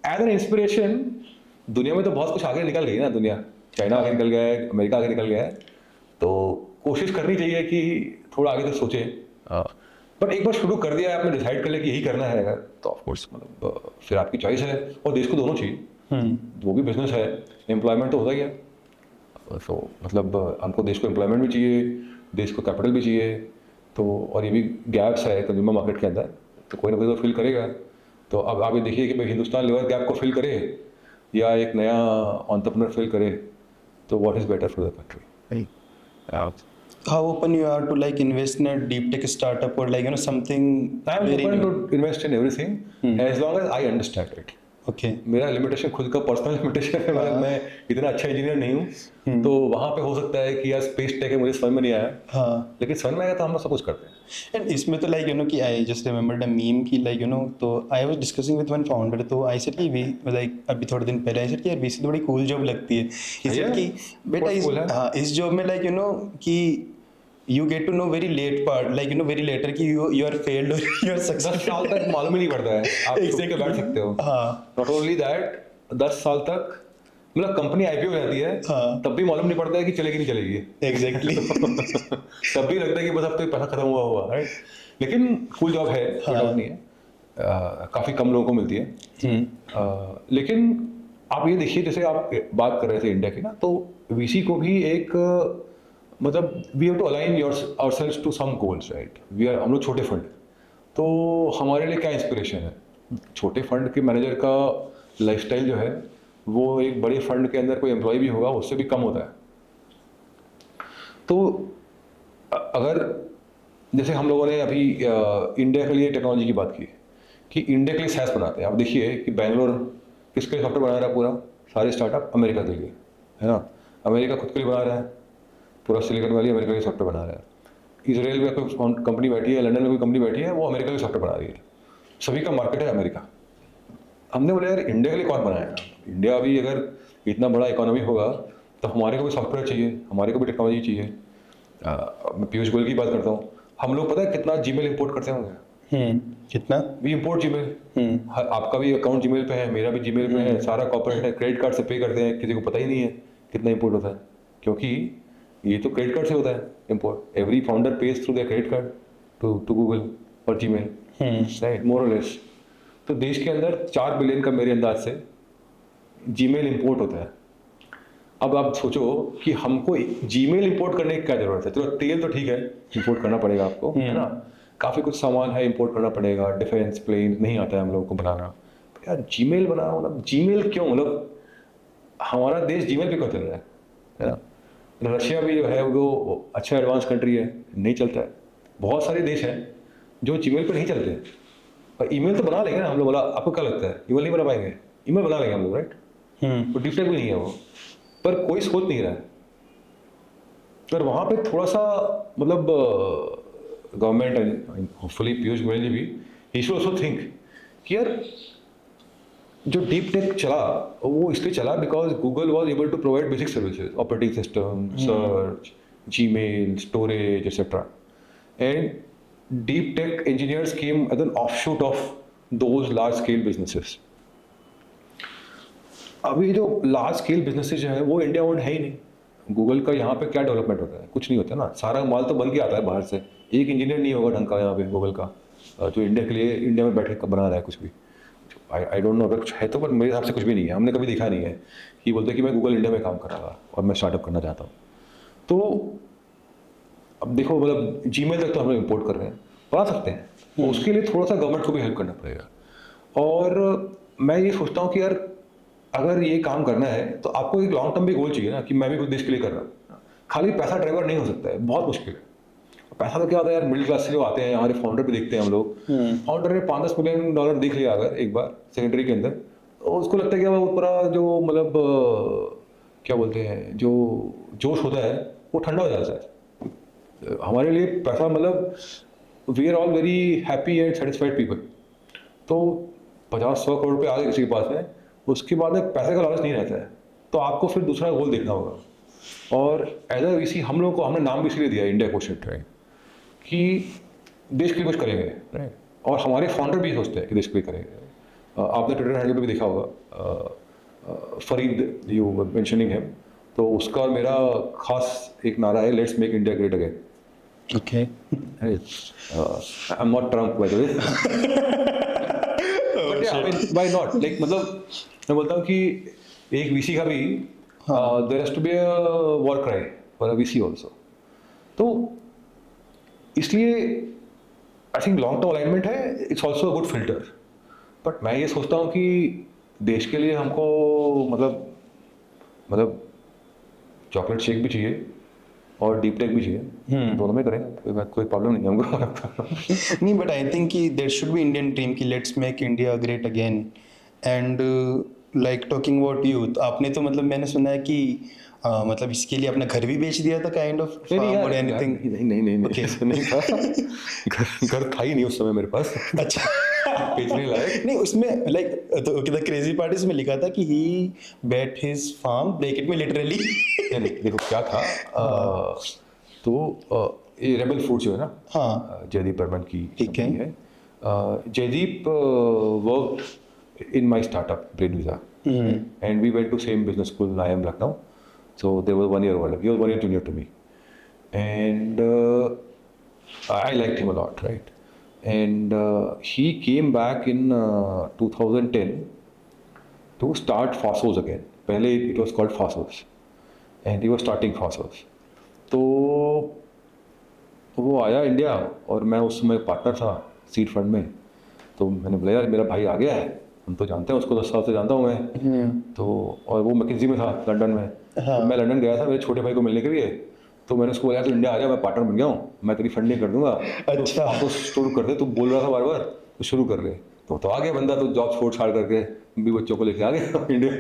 एज एन इंस्पिरेशन, दुनिया में तो बहुत कुछ आगे निकल गई ना, दुनिया, चाइना आगे निकल गया है, अमेरिका आगे निकल गया है, तो कोशिश करनी चाहिए कि थोड़ा आगे तक सोचें। पर एक बार शुरू कर दिया है, आपने डिसाइड कर लिया कि यही करना है अगर, तो ऑफकोर्स मतलब फिर आपकी चॉइस है, और देश को दोनों चाहिए, वो भी बिजनेस है, एम्प्लॉयमेंट तो होता ही है। तो मतलब हमको देश को एम्प्लॉयमेंट भी चाहिए, देश को कैपिटल भी चाहिए, तो और ये भी गैप्स है कंज्यूमर मार्केट के अंदर, तो कोई ना कोई तो फिल करेगा। तो अब आप ये देखिए कि भाई हिंदुस्तान लेवर गैप को फिल करे या एक नया एंटरप्रेन्योर फिल करे, तो what is better for the country. How open you are to like invest in a deep tech startup or like something I am very open new? to invest in everything as long as I understand it. Okay. मेरा limitation खुद का personal limitation है, मतलब मैं इतना अच्छा engineer नहीं हूँ, तो वहाँ पे हो सकता है कि यार स्पेस टेक है, मुझे समझ में नहीं आया, हाँ लेकिन समझ में आएगा तो हम लोग सब कुछ करते हैं। एंड इसमें तो लाइक कि I just remembered a meme की लाइक तो I was discussing with one founder, तो आई सेड कि वी लाइक अभी थोड़े दिन पहले आई सेड कि यार वीसी थोड़ी कूल जॉब लगती है। ही सेड कि बेटा इस हाँ इस जॉब में लाइक कि you get to know very late part, like very later कि you are failed or you are 10 successful। साल तक मालूम ही नहीं पड़ता है, आप छुप के बैठ सकते हो। हाँ नॉट ओनली दैट, 10 साल तक मतलब कंपनी आईपीओ हो जाती है, हाँ। तब भी मालूम नहीं पड़ता है कि चलेगी नहीं चलेगी। एग्जैक्टली। तब भी लगता है कि बस अब तो पैसा खत्म हुआ, राइट। लेकिन कूल जॉब है, कोई डाउट नहीं है, काफ़ी कम लोगों को मिलती है। लेकिन आप ये देखिए, जैसे आप बात कर रहे थे इंडिया की ना, तो वीसी को भी एक मतलब we have to align ourselves to some goals, right. हम लोग छोटे फंड, तो हमारे लिए क्या इंस्पिरेशन है, छोटे फंड के मैनेजर का लाइफस्टाइल जो है वो एक बड़े फंड के अंदर कोई एम्प्लॉय भी होगा उससे भी कम होता है। तो अगर जैसे हम लोगों ने अभी इंडिया के लिए टेक्नोलॉजी की बात की कि इंडिया के लिए SaaS बनाते हैं। आप देखिए कि बैंगलोर किसके लिए सॉफ्टवेयर बना रहा है, पूरा सारे स्टार्टअप अमेरिका के लिए, है ना। अमेरिका खुद के लिए बना रहा है, पूरा सिलिकॉन वैली अमेरिका के लिए सॉफ्टवेयर बना रहा है। इसराइल में कोई कंपनी बैठी है, लंदन में कोई कंपनी बैठी है, वो अमेरिका के लिए सॉफ्टवेयर बना रही है। सभी का मार्केट है अमेरिका। हमने बोला यार इंडिया के लिए कौन बनाया? इंडिया अभी अगर इतना बड़ा इकोनॉमी होगा तो हमारे को भी सॉफ्टवेयर चाहिए, हमारे को भी टेक्नोलॉजी चाहिए। मैं पीयूष गोयल की बात करता हूँ, हम लोग पता है कितना जीमेल इंपोर्ट करते होंगे? कितना? We import Gmail. आपका भी अकाउंट जीमेल पे है, मेरा भी जीमेल पे है, सारा कॉर्पोरेट है, क्रेडिट कार्ड से पे करते हैं, किसी को पता ही नहीं है कितना इंपोर्ट होता है, क्योंकि ये तो क्रेडिट कार्ड से होता है import. Every founder pays through their credit card to Google और Gmail, right, more or less. तो देश के अंदर 4 बिलियन का मेरे अंदाज से जीमेल इंपोर्ट होता है। अब आप सोचो कि हमको जीमेल इंपोर्ट करने की क्या जरूरत है? चलो तेल तो ठीक है, इंपोर्ट करना पड़ेगा आपको, है ना। काफ़ी कुछ सामान है इंपोर्ट करना पड़ेगा, डिफेंस प्लेन नहीं आता है हम लोगों को बनाना। यार जीमेल बनाना, मतलब जीमेल क्यों, मतलब हमारा देश जीमेल पे क्यों चल रहा है ना। रशिया भी जो है वो अच्छा एडवांस कंट्री है, नहीं चलता है। बहुत सारे देश हैं जो जीमेल पे नहीं चलते हैं, और ईमेल तो बना लेंगे ना हम लोग। बोला आपको क्या लगता है ईमेल नहीं बना पाएंगे? ईमेल बना लेंगे हम लोग, राइट। तो डिफरेंट भी नहीं है वो, पर कोई सोच नहीं रहा है। पर वहाँ पे थोड़ा सा मतलब government and hopefully Piyush Goyal ji भी, ही शुड ऑल्सो थिंक कि यार जो डीप टेक चला वो इसलिए चला because Google was able to provide basic services, operating system, search, Gmail, storage etcetera. And deep tech engineers came as an offshoot of those large scale businesses. अभी जो large scale businesses जो है वो India owned है ही नहीं। Google का यहाँ पे क्या डेवलपमेंट होता है? कुछ नहीं होता ना, सारा माल तो बन के आता है बाहर से। एक इंजीनियर नहीं होगा ढंग का यहाँ पे गूगल का जो इंडिया के लिए इंडिया में बैठे बना रहा है कुछ भी। आई डोंट नो अगर कुछ है तो, पर मेरे हिसाब से कुछ भी नहीं है। हमने कभी देखा नहीं है कि बोलते कि मैं गूगल इंडिया में काम कर रहा था और मैं स्टार्टअप करना चाहता हूँ। तो अब देखो, मतलब जीमेल तक तो हम लोग इम्पोर्ट कर रहे हैं, बना सकते हैं, तो उसके लिए थोड़ा सा गवर्नमेंट को भी हेल्प करना पड़ेगा। और मैं ये सोचता हूँ कि यार अगर ये काम करना है तो आपको एक लॉन्ग टर्म भी गोल चाहिए ना, कि मैं भी कुछ देश के लिए कर रहा हूँ। खाली पैसा ड्राइवर नहीं हो सकता है, बहुत मुश्किल है। पैसा तो क्या होता है यार, मिडिल क्लास से जो आते हैं, हमारे फाउंडर भी देखते हैं हम लोग। फाउंडर ने $5-10 मिलियन देख लिया अगर एक बार सेकेंडरी के अंदर, तो उसको लगता है कि वो पूरा जो मतलब क्या बोलते हैं, जो जोश होता है वो ठंडा हो जाता है। हमारे लिए पैसा मतलब we are all very happy and satisfied people. तो 50-100 करोड़ रुपये आ गए किसी के पास में, उसके बाद में पैसे का लालच नहीं रहता है, तो आपको फिर दूसरा गोल देखना होगा। और एज अ वीसी हम लोगों को, हमने नाम भी इसलिए दिया इंडिया क्वोशिएंट, राइट, कि देश के लिए कुछ करेंगे, राइट। और हमारे फाउंडर भी सोचते हैं कि देश के लिए करेंगे। आपने ट्विटर हैंडल पे भी देखा होगा, फरीद, यू मेंशनिंग हिम, तो उसका और मेरा खास एक नारा है, let's make India great again. Okay. I am not Trump by the way, but I mean why not, like मतलब मैं बोलता हूँ कि एक वीसी का भी there has to be a war cry for a VC also. तो इसलिए I think long term alignment है, it's also a good filter. But मैं ये सोचता हूँ कि देश के लिए हमको मतलब चॉकलेट शेक भी चाहिए और डीप टेक भी चाहिए, दोनों में करेंगे, कोई प्रॉब्लम नहीं है हमको। नहीं, बट आई थिंक कि there should be Indian dream कि let's make India great again. And like talking about youth, आपने तो मतलब मैंने सुना है कि मतलब इसके लिए अपना घर भी बेच दिया था काइंड ऑफ, और एनीथिंग? नहीं ऐसा नहीं था। घर था ही नहीं उस समय मेरे पास। अच्छा। बेचने लायक नहीं, उसमें लाइक तो द क्रेजी पार्ट इसमें लिखा था कि ही बेट हिज फार्म, ब्रेकेट में लिटरली। नहीं, देखो क्या था, तो ये रेबल फूड जो है ना, हाँ, जयदीप बर्मन की ठीक है। company है। Jaydeep work in my startup brain visa, and we went to same business school, IIM Lucknow. So they were 1 year older. He was 1 year junior to me, and I liked him a lot, right? And he came back in 2010 to start Fossos again. पहले it was called Fossos, and he was starting Fossos. तो वो आया India और मैं उस समय partner था seed fund में। तो मैंने बोला यार मेरा भाई आ गया है, हम तो जानते हैं उसको, 10 साल से जानता हूँ मैं। तो और वो मैकेंजी में था लंदन में। तो मैं लंदन गया था मेरे छोटे भाई को मिलने के लिए। तो मैंने उसको बोला तो इंडिया आ जा, मैं पार्टनर बन गया हूँ, मैं तेरी फंडिंग कर दूंगा। अच्छा। तो शुरू कर दे, तू बोल रहा था बार बार, तो शुरू कर ले। तो आ गया बंदा, तो जॉब छोड़ छाड़ करके भी बच्चों को लेके आ गया इंडिया।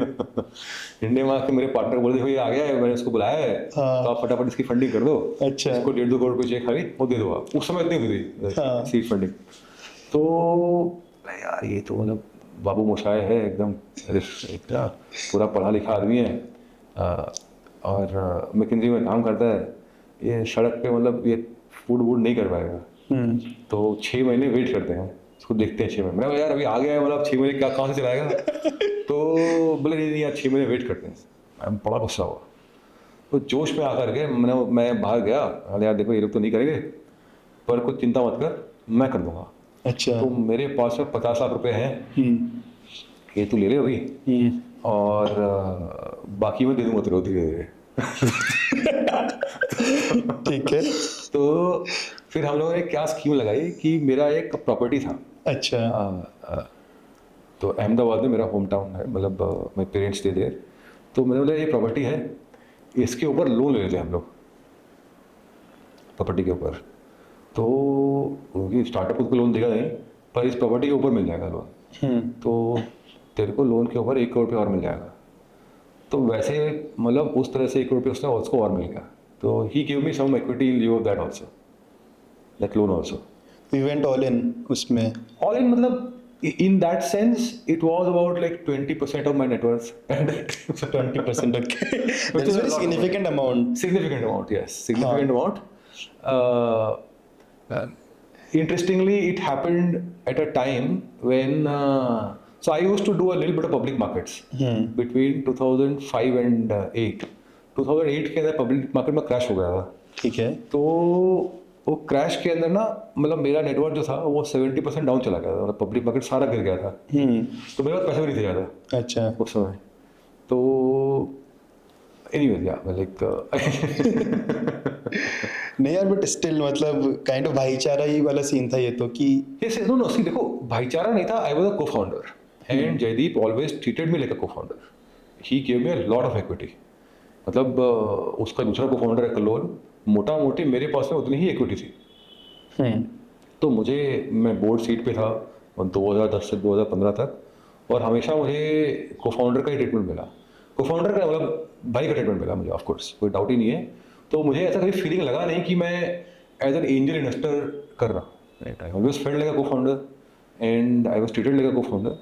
इंडिया में आके मेरे पार्टनर बोलते भाई आ गया है, मैंने उसको बुलाया है, हाँ। तो आप फटाफट इसकी फंडिंग कर दो। अच्छा। इसको 1.5-2 करोड़ रुपये चाहिए खाली, वो दे दो आप। उस समय इतनी हुई थी हाँ। Seed funding. तो यार ये तो मतलब बाबू मोशाय है एकदम, इतना पूरा पढ़ा लिखा आदमी है, और मैकिन्जी में काम करता है। ये सड़क पे मतलब ये फूड वूड नहीं कर पाएगा। तो 6 महीने वेट करते हैं उसको, देखते हैं 6 महीने। मैंने कहा यार अभी आ गया है, मतलब 6 महीने क्या कहाँ से चलाएगा। तो बोले नहीं यार 6 महीने वेट करते हैं। मैं बड़ा गुस्सा हुआ, तो जोश में आकर के मैं बाहर गया, अरे यार देखो ये लोग तो नहीं करेंगे, पर कुछ चिंता मत कर, मैं कर दूंगा। अच्छा। तो मेरे पास में 50 लाख रुपए हैं, ये तू ले ले अभी, और बाकी मैं दे दूंगा तेरे को धीरे धीरे। ठीक है। तो फिर हम लोगों ने क्या स्कीम लगाई कि मेरा एक प्रॉपर्टी था, अच्छा। तो अहमदाबाद में मेरा होम टाउन है, मतलब मेरे पेरेंट्स थे देर। तो मैंने बोला ये प्रॉपर्टी है, इसके ऊपर लोन ले लेते हैं हम लोग प्रॉपर्टी के ऊपर। तो उनकी स्टार्टअप उसको लोन देगा नहीं, पर इस प्रॉपर्टी के ऊपर मिल जाएगा लोन। तो तेरे को लोन के ऊपर 1 करोड़ रुपये और मिल जाएगा। तो वैसे मतलब उस तरह से 1 करोड़ रुपये उसने उसको और मिल गया। तो he give me some equity in lieu of that also, that loan also. We went all in उसमें। ऑल इन मतलब in that sense it was about like 20% of my net worth, and 20%, okay. Which That is is a very lot of significant amount. significant amount, yes, significant amount. Interestingly, it happened at a time when so I used to do a little bit of public markets between 2005 and 8. 2008 के अंदर public market में crash हो गया था। ठीक है। तो वो क्रैश के अंदर ना, मतलब मेरा नेटवर्क जो था वो 70% डाउन चला गया था, मतलब पब्लिक मार्केट सारा गिर गया था। तो मेरे पास पैसे भी नहीं थे ज़्यादा अच्छा। उस समय। तो एनीवेज या लाइक नहीं यार, बट स्टिल मतलब काइंड ऑफ भाईचारा ही वाला सीन था ये तो, कि नो नो सी देखो, भाईचारा नहीं था। आई was a co-founder and Jaideep always treated me like a co-founder. He give me a lot of equity. मतलब उसका दूसरा को फाउंडर है कलोल, मोटा मोटी मेरे पास में उतनी ही इक्विटी थी। तो मुझे, मैं बोर्ड सीट पे था 2010 से 2015 तक, और हमेशा मुझे को फाउंडर का ही ट्रीटमेंट मिला। को फाउंडर का मतलब भाई का ट्रीटमेंट मिला मुझे, ऑफ कोर्स कोई डाउट ही नहीं है। तो मुझे ऐसा कभी फीलिंग लगा नहीं कि मैं एज एन एंजल इन्वेस्टर कर रहा हूँ। I always felt like a co-founder and I was treated like a co-founder,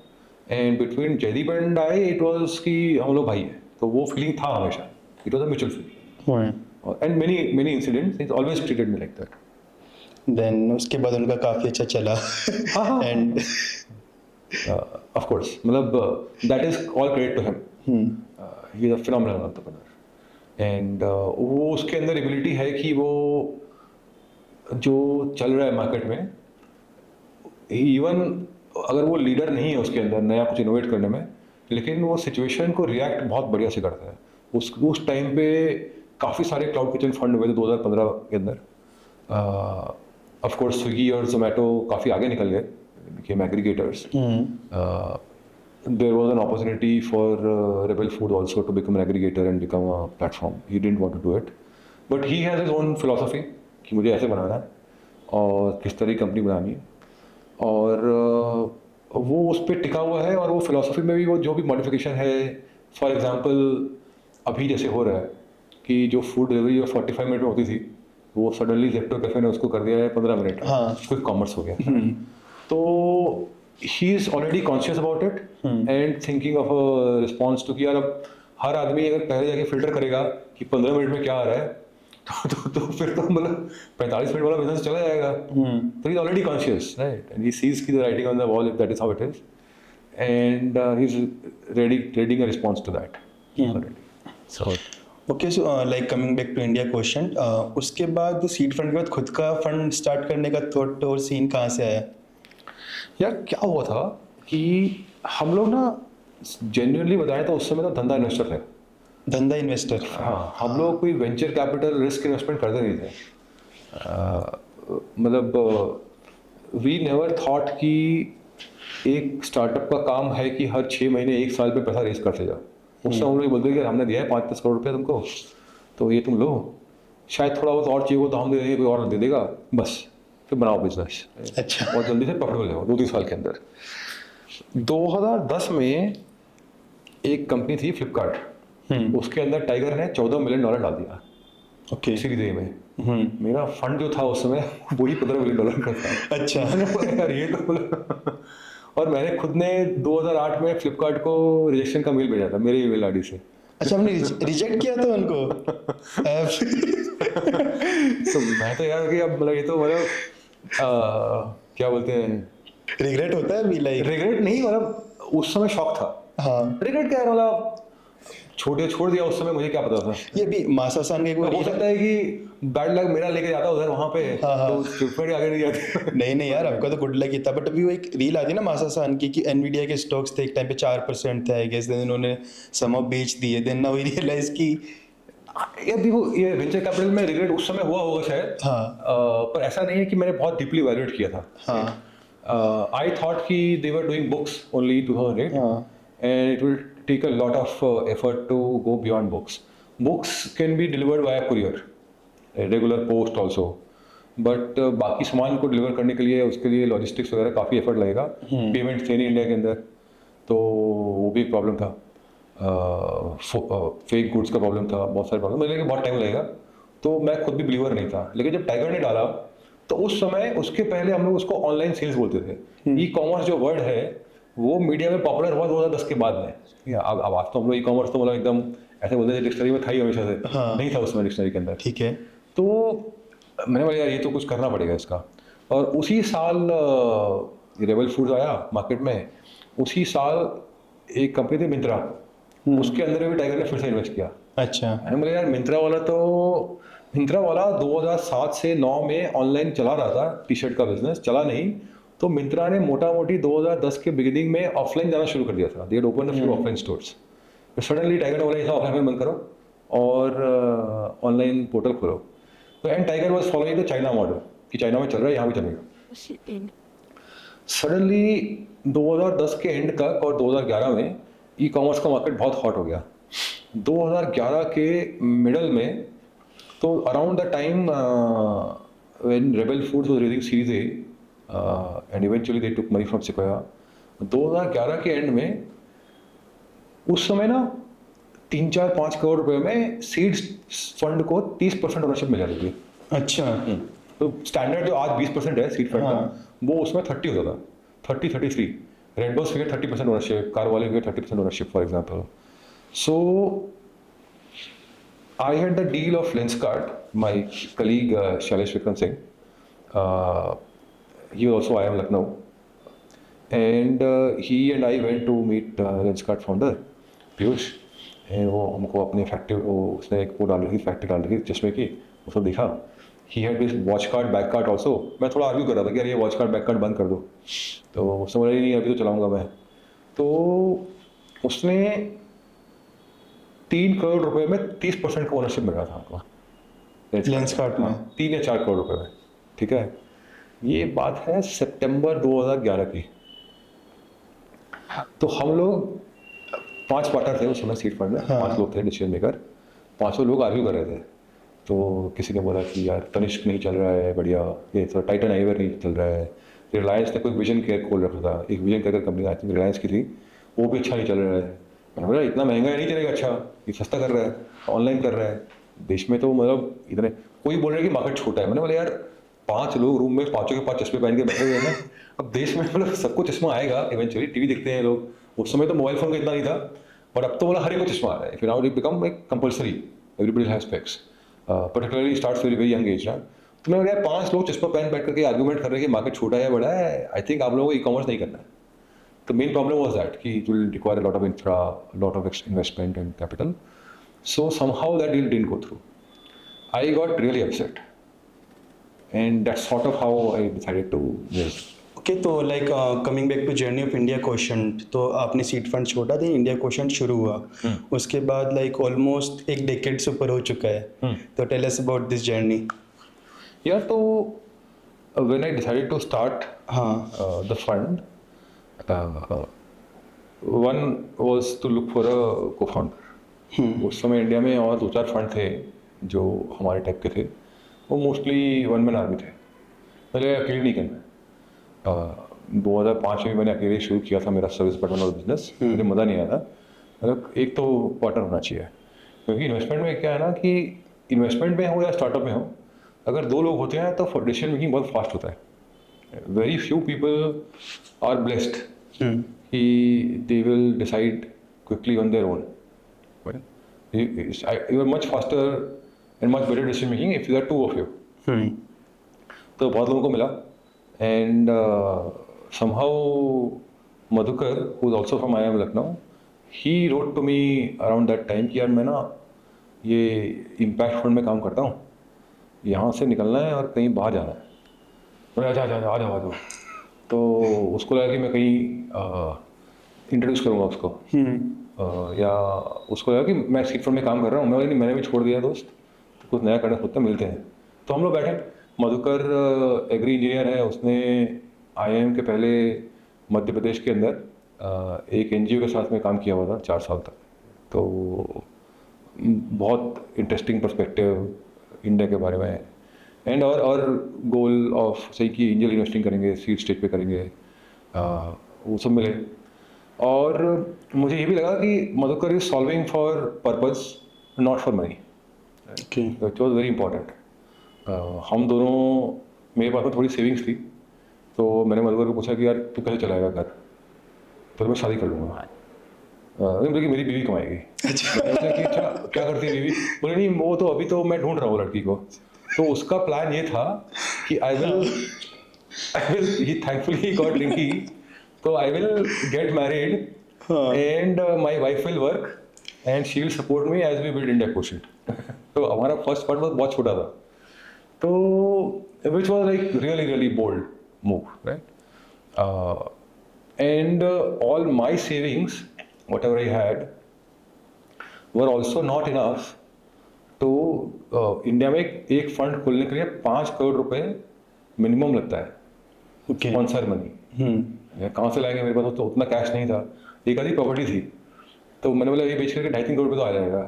and between Jaideep and I it was कि हम लोग भाई हैं। तो वो फीलिंग था हमेशा, it was a mutual feeling. And many incidents is always treated me like that. Then उसके बाद उनका काफी अच्छा चला। एंड ऑफ कोर्स मतलब that is all credit to him. He is a phenomenal entrepreneur, and वो उसके अंदर एबिलिटी है कि वो जो चल रहा है मार्केट में, इवन अगर वो लीडर नहीं है उसके अंदर नया कुछ इनोवेट करने में, लेकिन वो सिचुएशन को रिएक्ट बहुत बढ़िया से करता है। उस टाइम पे काफ़ी सारे क्लाउड किचन फंड हुए थे 2015 के अंदर। ऑफ कोर्स स्विगी और जोमेटो काफ़ी आगे निकल गए, became aggregators. There was an opportunity for Rebel Food also to become an aggregator and become a platform. He didn't want to do it, but he has his own philosophy कि मुझे ऐसे बनाना है और किस तरह की कंपनी बनानी है, और वो उस पर टिका हुआ है। और वो फिलोसफी में भी वो जो भी मॉडिफिकेशन है, फॉर एग्जांपल अभी जैसे हो रहा है कि जो फूड डिलीवरी 45 मिनट में होती थी, वो सडनली जेप्टो कैफे ने उसको कर दिया है 15 मिनट। क्विक कॉमर्स हो गया। तो he is already conscious about it and thinking of a response to कि यार अब हर आदमी अगर पहले जाके फिल्टर करेगा कि 15 मिनट में क्या आ रहा है, तो फिर तो मतलब 45 मिनट वाला बिजनेस चला जाएगा। तो he is already conscious, right, and he sees की the writing on the wall, if that is how it is, and he is readying a response to that already. So okay, so like coming back to India Quotient, उसके बाद seed fund के बाद खुद का fund start करने का thought और scene कहाँ से आया? यार क्या हुआ था कि हम लोग ना, जेन्युइनली बताया तो उस समय तो धंधा इन्वेस्टर थे। धंधा इन्वेस्टर? हाँ, हम लोग कोई वेंचर कैपिटल रिस्क इन्वेस्टमेंट करते नहीं थे। मतलब वी नेवर थॉट कि एक स्टार्टअप का काम है कि हर 6 महीने 1 साल पे पैसा रेस करते जाओ। उस समय हम लोग बोलते कि हमने दिया है 5-10 करोड़ रुपये तुमको, तो ये तुम लो शायद थोड़ा बहुत और चाहिए हो तो हम दे देंगे, कोई और दे देगा, बस फिर बनाओ बिजनेस अच्छा। और जल्दी से प्रॉफिटेबल हो 2-3 साल के अंदर। 2010 में एक कंपनी थी फ्लिपकार्ट, उसके अंदर टाइगर ने $14 मिलियन डाल दिया ओके। सीरीज ए में। मेरा फंड जो था उस समय वही $15 मिलियन का था। अच्छा। मैंने बोला यार ये तो बोला, और मैंने खुद ने 2008 में फ्लिपकार्ट को रिजेक्शन का मेल भेजा था मेरे ईमेल आईडी से। अच्छा, हमने रिजेक्ट किया था उनको ऐप। तो मैं तो यार कि अब मतलब ये तो मतलब क्या बोलते हैं, रिग्रेट होता है अभी लाइक। रिग्रेट नहीं, मतलब उस समय शौक था। हाँ, रिग्रेट क्या है, मतलब छोड़ दिया उस समय, मुझे क्या पता था। ये भी मासासान का एक वो हो सकता है कि बैड लक मेरा लेके जाता उधर वहां पे, हाँ। तो फ्लिपकार्ट आगे नहीं जाते। नहीं नहीं यार, आपका तो गुड लक ही था। बट अभी वो एक रील आती है ना मासासान की कि एनवीडिया के स्टॉक्स थे एक टाइम पे 4% थे आई गेस, देन उन्होंने सम ऑफ बेच दिए, देन नाउ वी रियलाइज कि ये देखो, ये वेंचर कैपिटल में रिग्रेट उस समय हुआ होगा शायद, हाँ पर ऐसा नहीं है कि मैंने बहुत डीपली वैल्यूएट किया था। हाँ आई थॉट कि दे वर डूइंग बुक्स ओनली 2008 हाँ and it will take a lot of effort to go beyond books. Books can be delivered via courier, a regular post also, but बाकी सामान को डिलीवर करने के लिए उसके लिए लॉजिस्टिक्स वगैरह काफ़ी एफर्ट लगेगा। पेमेंट थे नहीं इंडिया के अंदर, तो वो भी एक प्रॉब्लम था। फेक गुड्स का प्रॉब्लम था, बहुत सारे प्रॉब्लम, मुझे बहुत टाइम लगेगा, तो मैं खुद भी बिलीवर नहीं था। लेकिन जब टाइगर ने डाला तो उस समय, उसके पहले हम लोग उसको ऑनलाइन सेल्स बोलते थे। ई कॉमर्स जो वर्ड है वो मीडिया में पॉपुलर हुआ 2010 के बाद में। अब आज तो हम लोग ई कॉमर्स तो मतलब एकदम ऐसे बोलते थे, डिक्शनरी में था ही हमेशा से। हाँ। नहीं था उसमें डिक्शनरी के अंदर। ठीक है। तो मैंने बोला यार ये तो कुछ करना पड़ेगा इसका। और उसी साल रेबल फूड्स आया मार्केट में। उसी साल एक कंपनी थी मिंत्रा, उसके अंदर भी टाइगर ने फिर से इन्वेस्ट किया। अच्छा। मैंने बोला यार मिंत्रा वाला 2007 से 9 में ऑनलाइन चला रहा था, टी शर्ट का बिजनेस चला नहीं, तो मिंत्रा ने मोटा मोटी 2010 के बिगिनिंग में ऑफलाइन जाना शुरू कर दिया था। They had open a few offline stores. Suddenly tiger ने बोला ये ऑफलाइन बंद करो और ऑनलाइन पोर्टल खोलो। तो and tiger was following the China model कि चाइना में चल रहा है, यहाँ भी चलेगा। सडनली 2010 के एंड तक और 2011 में ई कॉमर्स का मार्केट बहुत हॉट हो गया। 2011 के मिडल में, तो around the time when Rebel Foods was raising series A and eventually they took money from Sequoia, 2011 के एंड में उस समय ना 3-4-5 करोड़ रुपए में सीड्स फंड को 30% ओनरशिप मिल जाती थी। अच्छा। तो स्टैंडर्ड जो आज 20% है सीड फंड का, हाँ। वो उसमें 30 होता था, 30-33। रेडबस फिगर 30% ओनरशिप, कार वाले figure 30% ownership for example. So I had the deal of Lenskart, my colleague Shailesh Vikram Singh. He was also IIM Lucknow, and he and I went to meet Lenskart founder Piyush. And वो हमको अपने factory, वो उसने एक वो डाल रही थी, फैक्ट्री डाल रही थी चश्मे की, उसको देखा। He had this watch card back card also. मैं थोड़ा आर्ग्यू कर रहा था कि यार ये वॉच कार्ड बैक कार्ड बंद कर दो, तो उसने बोला नहीं अभी तो चलाऊंगा मैं। तो उसने 3 करोड़ रुपए में 30% का ओनरशिप मिल रहा था हमको लेंसकार्ट में। 3 या 4 करोड़ रुपए में, ठीक है। ये बात है सितंबर 2011 की। तो हम लोग 5 पार्टनर थे उस समय सीड फंड में। हाँ। 5 लोग थे डिसीजन मेकर। 5 लोग आर्ग्यू कर रहे थे। तो किसी ने बोला कि यार तनिष्क नहीं चल रहा है बढ़िया, ये तो टाइटन आईवेयर नहीं चल रहा है। रिलायंस ने कोई विजन केयर खोल रखा था, एक vision care company I think Reliance की थी, वो भी अच्छा नहीं चल रहा है। मैंने बोला इतना महंगा नहीं चलेगा, अच्छा ये सस्ता कर रहा है, ऑनलाइन कर रहा है देश में, तो मतलब इतने। कोई बोल रहा है कि मार्केट छोटा है। मैंने बोला यार 5 लोग रूम में 5 के 5 चश्मे पहन के बैठे हुए हैं ना, अब देश में मतलब सबको चश्मा आएगा इवेंचुअली। टीवी देखते हैं लोग, उस समय तो मोबाइल फोन का इतना नहीं था, और अब तो मतलब हर एक को चश्मा आ रहा है। फिर now it become like compulsory, everybody has specs, particularly starts very young age ना। तो मैं यार 5 लोग चश्मा पहन बैठ करके आर्गूमेंट कर रहे हैं कि मार्केट छोटा है बड़ा है, आई थिंक आप लोगों को ई कॉमर्स नहीं करना है। The main problem was that it will require a lot of infra, a lot of investment and capital. So somehow that deal didn't go through. I got really upset, and that's sort of how I decided to raise. Okay, तो like coming back to journey of India Quotient, तो आपने seed fund छोड़ा था, India question शुरू हुआ, उसके बाद like almost एक डेकेड से ऊपर हो चुका है। तो tell us about this journey. Yeah, so when I decided to start हाँ। the fund, one was to look for a co-founder. उस समय इंडिया में और 2-4 फंड थे, जो हमारे टाइप के थे वो मोस्टली वन मैन आर्मी थे। पहले अकेले नहीं करना। 2005 में मैंने अकेले शुरू किया था मेरा सर्विस पार्टनर और बिजनेस। मुझे मज़ा नहीं आया था। मतलब एक तो पार्टनर होना चाहिए, क्योंकि इन्वेस्टमेंट में क्या है ना कि इन्वेस्टमेंट में हो या स्टार्टअप में हो, अगर 2 लोग होते हैं तो डिसीजन मेकिंग बहुत फास्ट होता है। Very few people are blessed कि they will decide quickly on their own. You are much faster and much better decision making if there are 2 of you. तो बहुत लोगों को मिला, and somehow Madhukar, who is also from IIM Lucknow, he wrote to me around that time कि यार मैं ना ये इम्पैक्ट फंड में काम करता हूँ, यहाँ से निकलना है और कहीं बाहर जाना है। बोले अच्छा अच्छा आ जाओ। तो उसको लगा कि मैं कहीं इंट्रोड्यूस करूँगा उसको, या उसको लगा कि मैं सीट फंड में काम कर रहा हूँ। मैं बोला नहीं, मैंने भी छोड़ दिया दोस्त, तो कुछ नया करना खुद मिलते हैं। तो हम लोग बैठे। मधुकर एग्री इंजीनियर है, उसने IIM के पहले मध्य प्रदेश के अंदर एक NGO के साथ में काम किया हुआ था 4 साल तक। तो बहुत इंटरेस्टिंग पर्सपेक्टिव इंडिया के बारे में, एंड और गोल ऑफ सही कि एंजल इन्वेस्टिंग करेंगे, सीड स्टेज पे करेंगे, वो सब मिले। और मुझे ये भी लगा कि Madhukar is solving for purpose, not for money. It was very important. हम दोनों, मेरे पास में थोड़ी सेविंग्स थी, तो मैंने मधुकर को पूछा कि यार तू कैसे चलाएगा घर, तो मैं शादी कर लूँगा। नहीं बोले कि मेरी बीवी कमाएगी। अच्छा क्या करती है बीवी? बोले नहीं वो तो अभी तो मैं ढूंढ रहा हूँ लड़की को। तो उसका प्लान ये था कि I will he thankfully got लिंकी, तो I will get married and my wife will work and she will support me as we build India Quotient. तो हमारा फर्स्ट पार्ट बहुत छोटा था, तो which was like really bold move, right? And all my savings whatever I had were also not enough तो India में एक fund खोलने के लिए 5 करोड़ रुपए मिनिमम लगता है, स्पॉन्सर मनी। कहाँ से लाएंगे? मेरे पास तो उतना कैश नहीं था, एक आधी प्रॉपर्टी थी, तो मैंने बोला ये बेच करके 2.5-3 करोड़ रुपये तो आ जाएगा।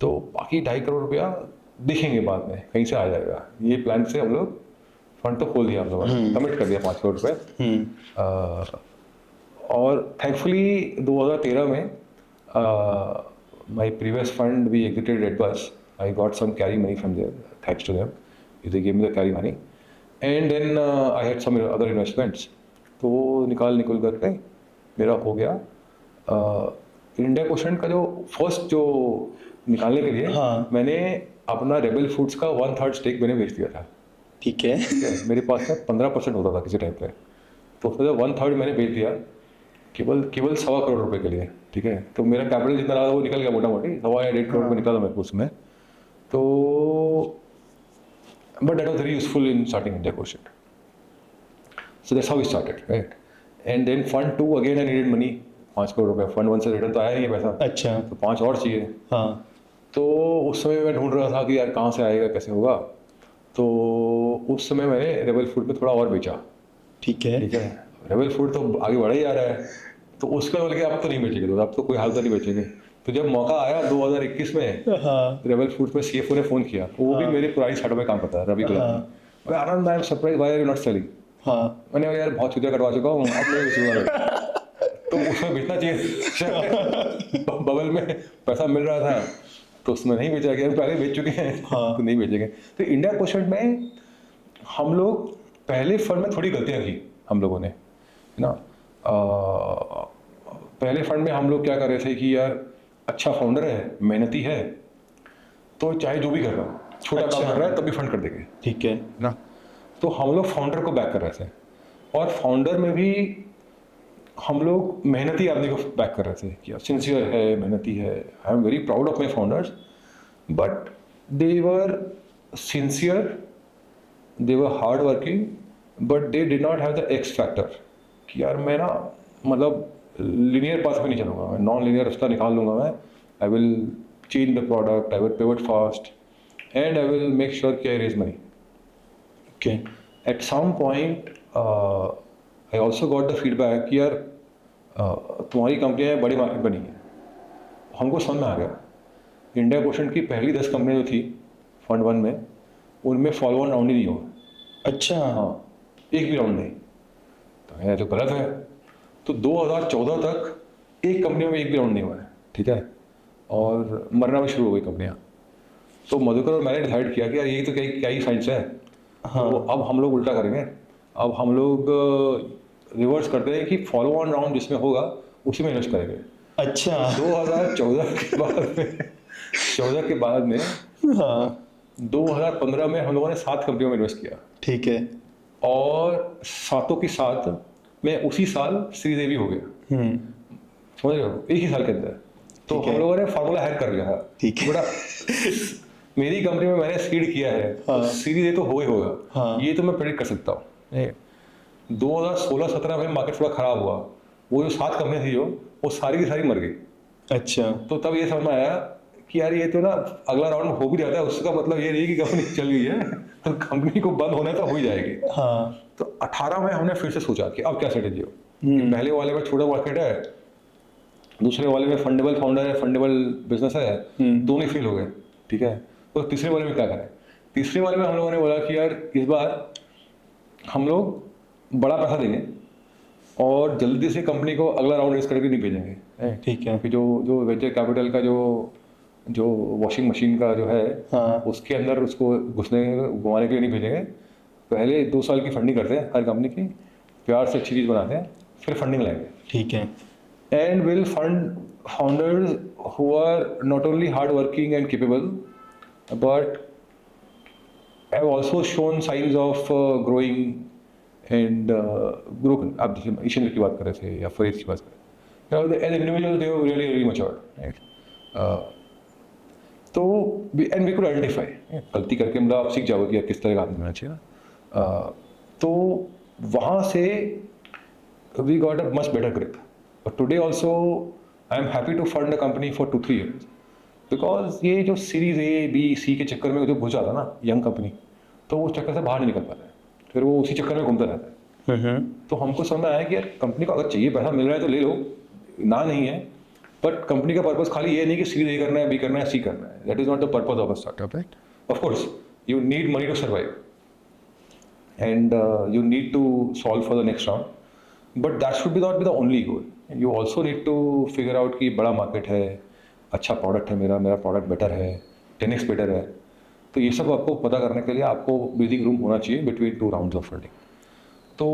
तो बाकी 2.5 करोड़ रुपया देखेंगे बाद में, कहीं से आ जाएगा। ये प्लान से हम लोग फंड तो खोल दिया, हम लोगों ने कमिट कर दिया 5 करोड़ रुपये। और थैंकफुली 2013 में my previous fund we exited redBus. I got some carry money from there, thanks to them, they give me the carry money, and then I had some other investments. तो निकल करके मेरा हो गया India quotient का जो first जो निकालने के लिए मैंने अपना रेबल फूड्स का 1/3 स्टेक मैंने बेच दिया था। ठीक है। मेरे पास में 15% होता था किसी टाइम पे, तो उसमें 1/3 मैंने बेच दिया केवल 1.25 करोड़ रुपए के लिए। ठीक है, तो मेरा कैपिटल जितना रहा वो निकल गया मोटा मोटी, 1.25 करोड़ रुपये निकला था मेरे को उसमें। तो but that was very useful in starting India Quotient. So that's how we started, right? And then fund 2 again I needed money, 5 crore रुपये। फंड 1 से रिटर्न तो आया नहीं है पैसा, अच्छा, तो 5 और चाहिए। तो उस समय मैं ढूंढ रहा था कि यार कहाँ से आएगा, कैसे होगा। तो उस समय मैंने रेबल फूड में थोड़ा और बेचा। ठीक है, रेबल फूड तो आगे बढ़ा ही जा रहा है, तो उसका बोल के अब तो नहीं बेचेंगे, तो अब तो कोई हाल तो नहीं बेचेंगे। तो जब मौका आया 2021 में, रेबल फूड में CFO ने फोन किया, वो भी मेरी पुरानी स्टार्टअप में काम करता है, Ravi Gulati. Anand, I am surprise, why are you not selling? मैंने यार बहुत चुतिया कटवा चुका हूँ, अब नहीं बेचूंगा। तो उसमें बेचना चाहिए, बबल में पैसा मिल रहा था, तो उसमें नहीं बेचा गया, पहले बेच चुके हैं, तो नहीं बेचेंगे। तो इंडिया क्वोशेंट में हम लोग पहले फंड में थोड़ी गलतियाँ की हम लोगों ने, है ना। पहले फंड में हम लोग क्या कर रहे थे कि यार अच्छा फाउंडर है, मेहनती है, तो चाहे जो भी कर रहा हो, छोटा काम कर रहा है तभी फंड कर देंगे, ठीक है ना। तो हम लोग फाउंडर को बैक कर रहे थे, और फाउंडर में भी हम लोग मेहनती आदमी को बैक कर रहे थे कि सिंसियर है, मेहनती है। I am very proud of my founders, but they were sincere, they were hard working, but they did not have the x factor कि यार मैं ना मतलब लीनियर पाथ पे नहीं चलूँगा, मैं नॉन लीनियर रास्ता निकाल लूँगा। मैं I will change the product, I will pivot fast, and I will make sure कि I raise money. Okay, at some point I also got the feedback कि यार तुम्हारी कंपनियाँ बड़ी मार्केट बनी है। हमको समझ में आ गया इंडिया पोर्शन की पहली 10 कंपनियाँ जो थी फंड 1 में, उनमें फॉलो ऑन राउंड ही नहीं हुआ। अच्छा। हाँ, एक भी राउंड नहीं। तो ये तो गलत है। तो 2014 तक एक कंपनी में एक भी राउंड नहीं हुआ है, ठीक है, और मरना भी शुरू हो गई कंपनियाँ। तो मधुकर और मैंने डिसाइड किया कि यार ये तो क्या ही साइंस है। हाँ। तो अब हम लोग उल्टा करेंगे। अब हम लोग रिवर्स करते हैं कि फॉलो ऑन राउंड जिसमें होगा उसी में इन्वेस्ट करेंगे। अच्छा। 2014 के बाद में 14 के बाद में हाँ। 2015 में हम लोगों ने 7 कंपनियों में इन्वेस्ट किया, ठीक है। और सातों की सात में उसी साल सीरीज ए भी हो गया। समझ रहे हो, एक ही साल के अंदर। तो ठीक है। हम लोगों ने फार्मूला हैक कर लिया था। ठीक है। बड़ा मेरी कंपनी में मैंने सीड किया है, हाँ। तो सीरीज ए तो हो ही होगा। हाँ। ये तो मैं प्रेडिक्ट कर सकता हूँ। 2016-17 में मार्केट थोड़ा खराब हुआ, वो जो 7 कंपनियां थी जो, वो सारी की सारी मर गई। अच्छा। तो तब ये समझ में आया कि यार ये तो ना अगला राउंड हो भी जाता है, उसका मतलब ये नहीं कि कंपनी चल गई है, तो कंपनी को बंद होना तो हो ही जाएगी। हाँ। तो 18 में हमने फिर से सोचा कि अब क्या स्ट्रेटेजी हो। कि पहले वाले में छोटा मार्केट है, दूसरे वाले में फंडेबल फाउंडर है, फंडेबल बिजनेस है, दोनों ही फेल हो गए, ठीक है। तो तीसरे वाले में क्या करें? तीसरे वाले में हम लोगों ने बोला कि यार इस बार हम लोग बड़ा पैसा देंगे और जल्दी से कंपनी को अगला राउंड रेस करके नहीं भेजेंगे। ठीक है। कि जो जो वेंचर कैपिटल का जो वॉशिंग मशीन का जो है, हाँ। उसके अंदर उसको घुमाने के लिए नहीं भेजेंगे। पहले 2 साल की फंडिंग करते हैं हर कंपनी की, प्यार से अच्छी चीज़ बनाते हैं, फिर फंडिंग लाएंगे। ठीक है। And will fund founders who are not only hard working and capable but have also shown signs of growing and grow. आप जैसे ईशेंद्र की बात कर रहे थे या फरीद की बात कर रहे थे, as individual they were really matured, right. तो एंड वी कुड आइडेंटिफाई, गलती करके मतलब आप सीख जाओगे कि यार किस तरह का आदमी होना चाहिए ना। तो वहाँ से we got a much better grip. But today also I am happy to fund a company for 2-3 years, because ये जो सीरीज ए बी सी के चक्कर में जो घुस जाता है ना यंग कंपनी, तो वो चक्कर से बाहर नहीं निकल पाता है, फिर वो उसी चक्कर में घूमता रहता है। तो हमको समझ में आया कि यार कंपनी को अगर चाहिए पैसा मिल रहा है तो ले लो, ना नहीं है। बट कंपनी का पर्पस खाली ये नहीं कि सीरीज ए करना है, बी करना है, सी करना है। That is not the purpose of a startup, right. Of course you need money to survive and you need to solve for the next round, but that should be not be the only goal. You also need to figure out कि बड़ा market है, अच्छा product है, मेरा product better है, 10x better है। तो ये सब आपको पता करने के लिए आपको ब्रीदिंग रूम होना चाहिए बिटवीन 2 राउंड्स ऑफ फंडिंग। तो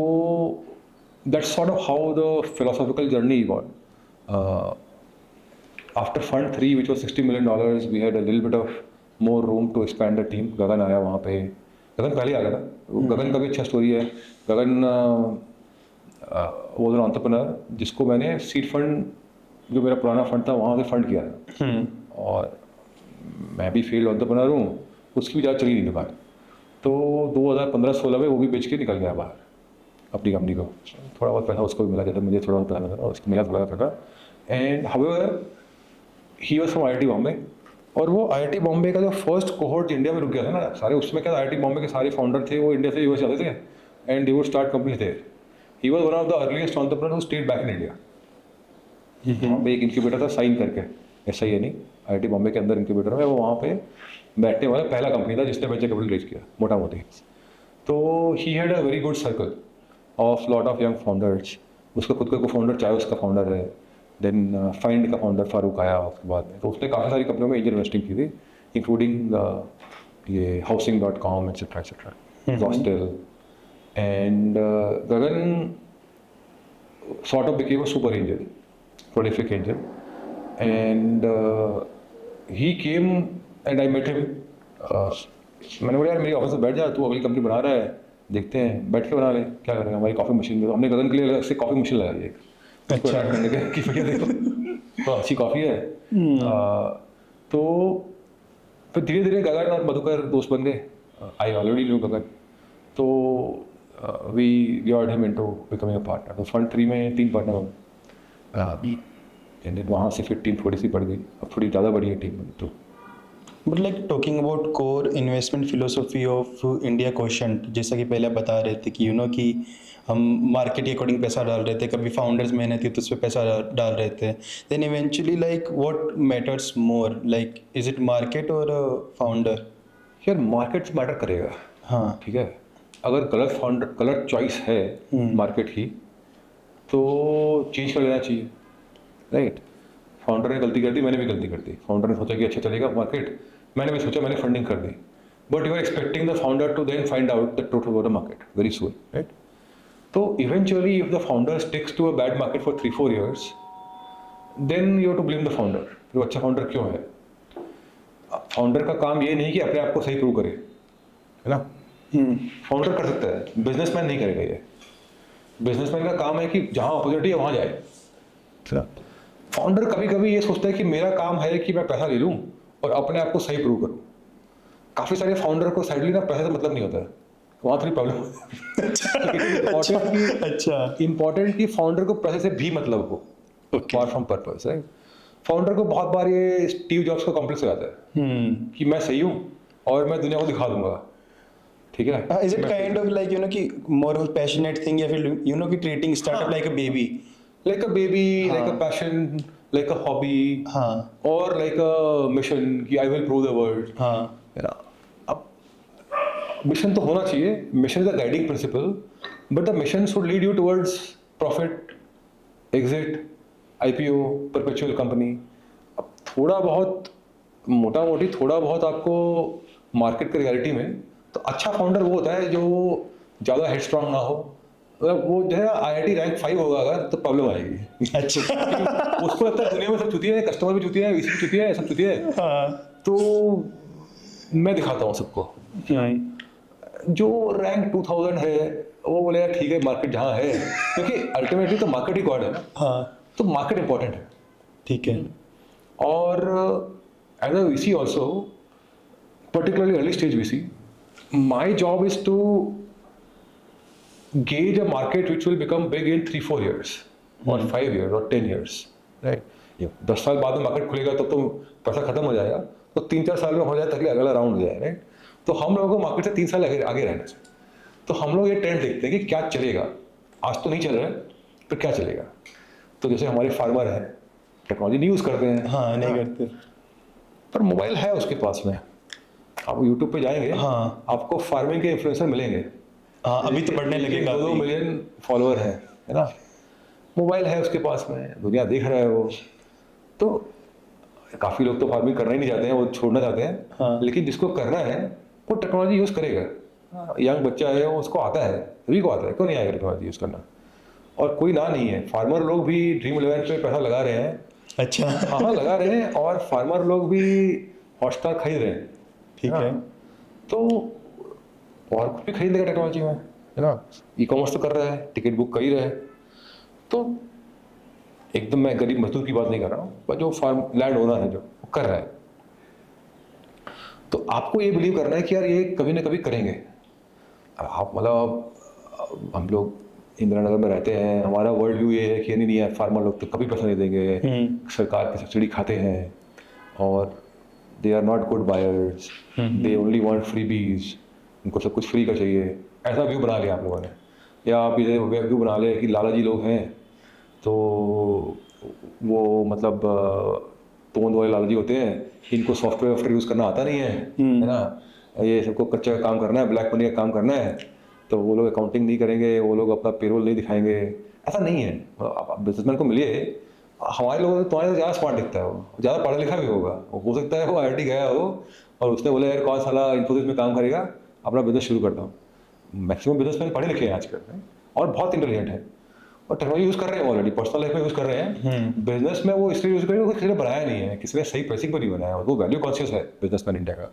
that's sort of how the philosophical journey evolve. After fund 3, which was $60 million, we had a little bit of more room to expand the team. गगन आया वहाँ पे, गगन पहले आ गया था। गगन का भी अच्छा स्टोरी है। गगन वो एंटरप्रेन्योर जिसको मैंने सीड फंड, जो मेरा पुराना फंड था वहाँ से फंड किया था, और मैं भी फील्ड एंटरप्रेन्योर हूँ, उसकी भी ज़्यादा चली नहीं दुकान। तो 2015-16 में वो भी बेच के निकल गया बाहर अपनी कंपनी को। थोड़ा बहुत पैसा उसको भी मिला, जैसे मुझे थोड़ा बहुत पैसा मिला, उसको मिला थोड़ा पैसा। And however he was from IIT Bombay, और वो IIT बॉम्बे का जो फर्स्ट कोहोर्ट इंडिया में रुक गया था ना सारे, उसमें क्या IIT बॉम्बे के सारे फाउंडर थे वो इंडिया से US जाते थे and they would start company थे। He was one of the earliest entrepreneur who stayed back in India. वहाँ पे एक इंक्यूबेटर था साइन करके, ऐसा ही है नहीं, IIT बॉम्बे के अंदर इंक्यूबेटर है, वो वहाँ पे बैठने वाला पहला कंपनी था जिसने वेंचर कैपिटल रेज किया मोटा मोटी। तो he had a very good circle of lot of young founders. उसका खुद का को फाउंडर चाहे उसका फाउंडर है, देन फाइंड का फाउंडर फारूक आया उसके बाद में। तो उसने काफ़ी सारी कंपनियों में एंजल इन्वेस्टिंग की थी, इंक्लूडिंग ये housing.com etc. Hostel, and Gagan sort of became a super angel, prolific angel, and he came and I met him. मैंने बोला यार मेरी ऑफिस में बैठ जा, तू अगली कंपनी बना रहा है, देखते हैं, बैठ के बना ले, क्या करेंगे, हमारी कॉफ़ी मशीन में। तो हमने गगन के लिए अलग से कॉफ़ी मशीन लगाई है, अच्छा करने के कि भैया देखो तो अच्छी कॉफ़ी है। तो फिर धीरे धीरे गगन और मधुकर दोस्त बन गए। आई ऑलरेडी न्यू गगन, तो we got him into becoming a partner. तो फंड 3 में 3 पार्टनर एंड वहाँ से फिर टीम थोड़ी सी बढ़ गई, अब थोड़ी ज़्यादा बड़ी है टीम। तो but like talking about core investment philosophy of India question, जैसा कि पहले आप बता रहे थे कि कि हम मार्केट के अकॉर्डिंग पैसा डाल रहे थे, कभी फाउंडर्स मेहनत की तो उस पर पैसा डाल रहे थे, then eventually like what matters more, like is it market or founder? यार मार्केट मैटर करेगा, हाँ ठीक है। अगर गलत चॉइस है मार्केट की तो चेंज कर लेना चाहिए, राइट। फाउंडर ने गलती कर दी, मैंने भी गलती कर दी। फाउंडर ने सोचा कि अच्छा चलेगा मार्केट, मैंने भी सोचा, मैंने फंडिंग कर दी, but you are expecting the founder to then find out the truth about the market very soon, right. तो eventually if the founder sticks to a bad market for 3-4 years, then you have to blame the founder. वो अच्छा founder क्यों है? Founder का काम ये नहीं कि अपने आप को सही प्रूव करे, है ना। फाउंडर कर सकता है, बिजनेसमैन नहीं करेगा। ये बिजनेसमैन का काम है कि जहाँ अपॉर्चुनिटी है वहाँ जाए। फाउंडर कभी कभी ये सोचता है कि मेरा काम है कि मैं पैसा ले लूँ और अपने आप को सही प्रूव करूँ। काफ़ी सारे फाउंडर को साइडली ना पैसे से मतलब नहीं होता है, वहाँ थोड़ी प्रॉब्लम। अच्छा, इंपॉर्टेंट कि फाउंडर को पैसे से भी मतलब हो, apart from purpose, right. Founder को बहुत बार ये स्टीव जॉब्स का कॉम्प्लेक्स हो जाता है कि मैं सही हूँ और मैं दुनिया को दिखा दूंगा, ठीक है। Is it kind of like कि मोर ऑफ पैशनेट थिंग, या फिर कि treating startup like a baby, like a baby, like a passion, like a hobby, हाँ or like a mission कि I will prove the world, हाँ है ना। अब मिशन तो होना चाहिए, mission is the guiding principal, but the mission should lead you towards profit, exit, IPO, perpetual company. अब थोड़ा बहुत मोटा मोटी थोड़ा बहुत आपको मार्केट की रियलिटी में, तो अच्छा फाउंडर वो होता है जो ज़्यादा हेड स्ट्रांग ना हो। मतलब वो जो है IIT रैंक 5 होगा अगर, तो प्रॉब्लम आएगी। अच्छा उसको लगता है दुनिया में सब चुतिया है, कस्टमर भी चुतिया है, VC भी चुतिया है, सब चुतिया है। हाँ तो मैं दिखाता हूँ सबको, जो रैंक 2000 है वो बोले यार ठीक है मार्केट जहाँ है, क्योंकि अल्टीमेटली तो मार्केट ही गॉड है ना। हाँ तो मार्केट इंपॉर्टेंट है, ठीक है। और as a VC also, particularly early stage VC, my job is to gauge a market which will become big in 3-4 years or 5 years or 10 years, right? 10 साल बाद में मार्केट खुलेगा तब तो पैसा खत्म हो जाएगा, तो 3-4 साल में हो जाए ताकि अगला राउंड हो जाए, राइट। तो हम लोगों को मार्केट से 3 साल आगे रहना चाहिए। तो हम लोग ये ट्रेंड देखते हैं कि क्या चलेगा, आज तो नहीं चल रहा है तो क्या चलेगा। तो जैसे हमारे फार्मर हैं, टेक्नोलॉजी नहीं यूज़ करते हैं, हाँ नहीं करते, पर मोबाइल है उसके पास में। आप यूट्यूब पे जाएंगे, हाँ आपको फार्मिंग के इन्फ्लुएंसर मिलेंगे। हाँ अभी तो बढ़ने लगेगा, 2 मिलियन फॉलोअर है ना। मोबाइल है उसके पास में, दुनिया देख रहा है वो। तो काफ़ी लोग तो फार्मिंग करना ही नहीं चाहते हैं, वो छोड़ना चाहते हैं। हाँ। लेकिन जिसको करना है वो टेक्नोलॉजी यूज़ करेगा। यंग बच्चा है वो, उसको आता है, सभी को आता है, क्यों नहीं आएगा टेक्नोलॉजी यूज़ करना। और कोई ना नहीं है, फार्मर लोग भी Dream11 पे पैसा लगा रहे हैं। अच्छा हाँ लगा रहे हैं, और फार्मर लोग भी हॉटस्टार खरीद रहे हैं, ठीक है। तो और कुछ भी खरीद लेगा टेक्नोलॉजी में, है ना। ई-कॉमर्स तो कर रहा है, टिकट बुक कर ही रहा है। तो एकदम मैं गरीब मजदूर की बात नहीं कर रहा हूँ, पर जो फार्म लैंड ओनर है जो वो कर रहा है, तो आपको ये बिलीव करना है कि यार ये कभी ना कभी करेंगे। आप मतलब हम लोग इंदिरा नगर में रहते हैं, हमारा वर्ल्ड व्यू ये है कि नहीं यार फार्मर लोग तो कभी पैसा नहीं देंगे, सरकार की सब्सिडी खाते हैं, और they are not good buyers, they only want freebies, उनको सब कुछ फ्री का चाहिए। ऐसा व्यू बना लिया आप लोगों ने, या आप ये व्यू बना लिया कि लाला जी लोग हैं तो वो मतलब तोंद वाले लाला जी होते हैं, इनको सॉफ्टवेयर यूज़ करना आता नहीं है ना, ये सबको कच्चा काम करना है, ब्लैक मनी का काम करना है, तो वो लोग अकाउंटिंग नहीं करेंगे, वो लोग अपना पेरोल नहीं दिखाएंगे। ऐसा नहीं है। आप बिजनेसमैन को मिलिए, हमारे लोगों को तुम्हारे से ज़्यादा स्मार्ट दिखता है, वो ज़्यादा पढ़ा लिखा भी होगा, हो सकता है वो IIT गया हो और उसने बोला यार कौन साला इन्फोसिस में काम करेगा, अपना बिजनेस शुरू करता हूँ। मैक्सिमम बिजनेसमैन पढ़े लिखे हैं आजकल और बहुत इंटेलिजेंट है, और टेक्नोलॉजी यूज़ कर रहे हैं ऑलरेडी, पर्सनल लाइफ में यूज़ कर रहे हैं। बिजनेस में वो इसलिए यूज़ कर रहे हैं किसी ने बनाया नहीं है, किसी ने सही प्राइसिंग पर नहीं बनाया, वो वैल्यू कॉन्शियस है बिजनेसमैन इंडिया का।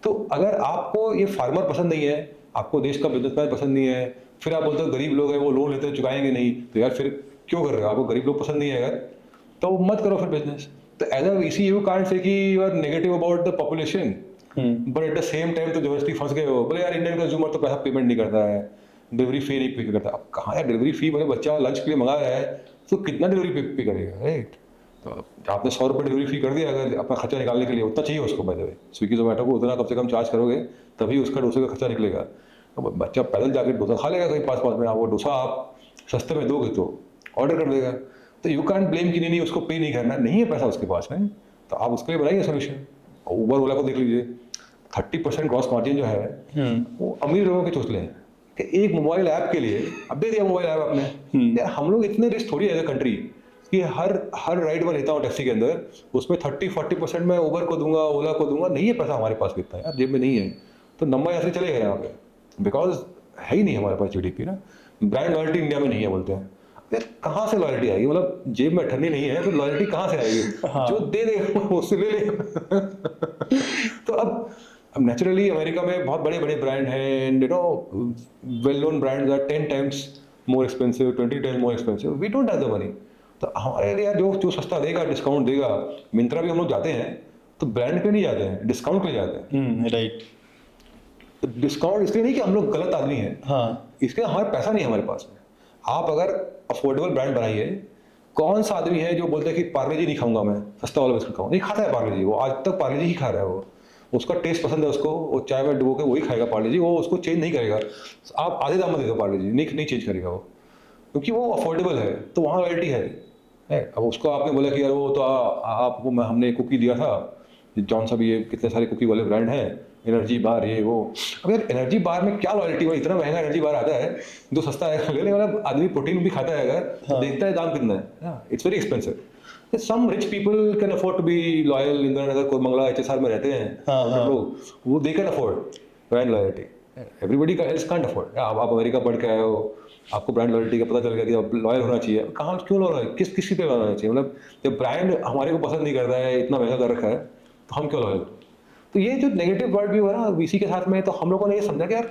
तो अगर आपको ये फार्मर पसंद नहीं है, आपको देश का बिजनेसमैन पसंद नहीं है, फिर आप बोलते हो गरीब लोग हैं वो लोन लेते हैं चुकाएंगे नहीं, तो यार फिर क्यों कर रहे हो? आपको गरीब लोग पसंद नहीं है अगर, तो मत करो फिर बिजनेस। तो as a VC you can't say कि you are negative about the population, but at the same time तो जबरदस्ती फंस गए हो। बोले यार इंडियन कंज्यूमर तो पैसा पेमेंट नहीं करता है, डिलीवरी फी नहीं पे करता। अब कहाँ यार डिलीवरी फी, मतलब बच्चा लंच के लिए मंगा रहा है तो कितना डिलीवरी पे करेगा, राइट। तो आपने 100 रुपये डिलीवरी फी कर दिया, अगर अपना खर्चा निकालने के लिए उतना चाहिए उसको, बाय द वे स्विगी जोमेटो को उतना कम से कम चार्ज करोगे तभी उसका डोसे का खर्चा निकलेगा। तो बच्चा पैदल जाके डोसा खा लेगा कहीं 5-5 में, वो डोसा आप सस्ते में दोगे तो ऑर्डर कर देगा। तो यू कैन ब्लेम कि नहीं उसको पे नहीं करना, नहीं है पैसा उसके पास में, तो आप उसके लिए बनाइए सोल्यूशन। उबर ओला को देख लीजिए, 30% ग्रॉस मार्जिन जो है वो अमीर लोगों के चोचले हैं कि एक मोबाइल ऐप के लिए अब दे दिया मोबाइल ऐप आपने। यार हम लोग इतने रिस्क थोड़ी है एज अ कंट्री कि हर राइड में लेता हूँ टैक्सी के अंदर, उसमें 30-40% मैं उबर को दूंगा, ओला को दूंगा, नहीं है पैसा हमारे पास कितना यार, जेब में नहीं है, तो नंबर ऐसे चलेगा यहाँ पे, बिकॉज है ही नहीं हमारे पास जीडीपी ना। ब्रांड लॉयल्टी इंडिया में नहीं है बोलते हैं, यार कहाँ से लॉयल्टी आएगी, मतलब जेब में ठंडी नहीं है तो लॉयल्टी कहाँ से आएगी? जो दे दे उससे ले ले। तो अब नेचुरली अमेरिका में बहुत बड़े बड़े ब्रांड हैं and you know well known brands are 10 times more expensive, 20 times more expensive, we don't have the money. तो हमारे लिए जो जो सस्ता देगा, डिस्काउंट देगा, मिंत्रा भी हम लोग जाते हैं तो ब्रांड पे नहीं जाते हैं, डिस्काउंट पे जाते हैं। राइट। डिस्काउंट इसलिए नहीं कि हम लोग गलत आदमी हैं, हाँ, इसलिए हमारे पैसा नहीं है हमारे पास में। आप अगर अफोर्डेबल ब्रांड बनाइए, कौन सा आदमी है जो बोलता है कि पार्ले जी नहीं खाऊंगा मैं, सस्ता वाला बिस्कुट खाऊंगा, नहीं खाता है पार्ले जी, वो आज तक पार्ले जी ही खा रहा है, वो उसका टेस्ट पसंद है उसको, वो चाय में डुबो के वही खाएगा पार्ले जी, वो उसको चेंज नहीं करेगा। आप आधे दाम में दे दो पार्ले जी, नहीं चेंज करेगा वो, क्योंकि वो अफोर्डेबल है, तो वहाँ लॉयल्टी है। अब उसको आपने बोला कि यार वो तो आपको हमने कुकी दिया था, जॉन सा भी, ये कितने सारे कुकी वाले ब्रांड हैं, एनर्जी बार ये वो। अब यार एनर्जी बार में क्या लॉयल्टी है, इतना महंगा एनर्जी बार आता है, जो सस्ता है लेने वाला आदमी प्रोटीन भी खाता है अगर, तो देखता है दाम कितना है, it's very expensive. Some rich people can afford to be loyal, Indira Koramangala HSR में रहते हैं लोग, वो they can afford brand loyalty, everybody else can't afford. आप अमेरिका पढ़ के आए हो, आपको ब्रांड लॉयल्टी का पता चल गया कि अब लॉयल होना चाहिए, कहाँ क्यों लॉयल, किसी पे लॉयल होना चाहिए? मतलब जब ब्रांड हमारे को पसंद नहीं करता है, इतना महंगा कर रखा है, तो हम क्यों लॉयल? तो ये जो नेगेटिव वर्ड भी हुआ ना VC के साथ में, तो हम लोगों ने ये समझा कि यार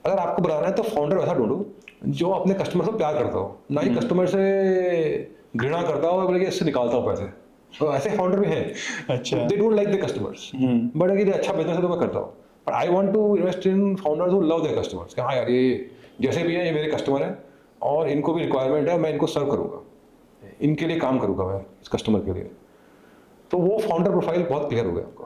अगर आपको बनाना है तो फाउंडर वैसा ढूंढो जो अपने कस्टमर से प्यार करता हो, ना ही कस्टमर से घृणा करता हो, बोले कि इससे निकालता हूँ पैसे। तो ऐसे फाउंडर भी हैं, अच्छा, they don't like the customers, but अगर अच्छा बिजनेस है तो मैं करता हूँ, but I want to invest in founders who love their customers, कि हाँ यार ये जैसे भी है ये मेरे कस्टमर हैं और इनको भी रिक्वायरमेंट है, मैं इनको सर्व करूँगा, इनके लिए काम करूँगा मैं इस कस्टमर के लिए। तो वो फाउंडर प्रोफाइल बहुत क्लियर हो गया आपको।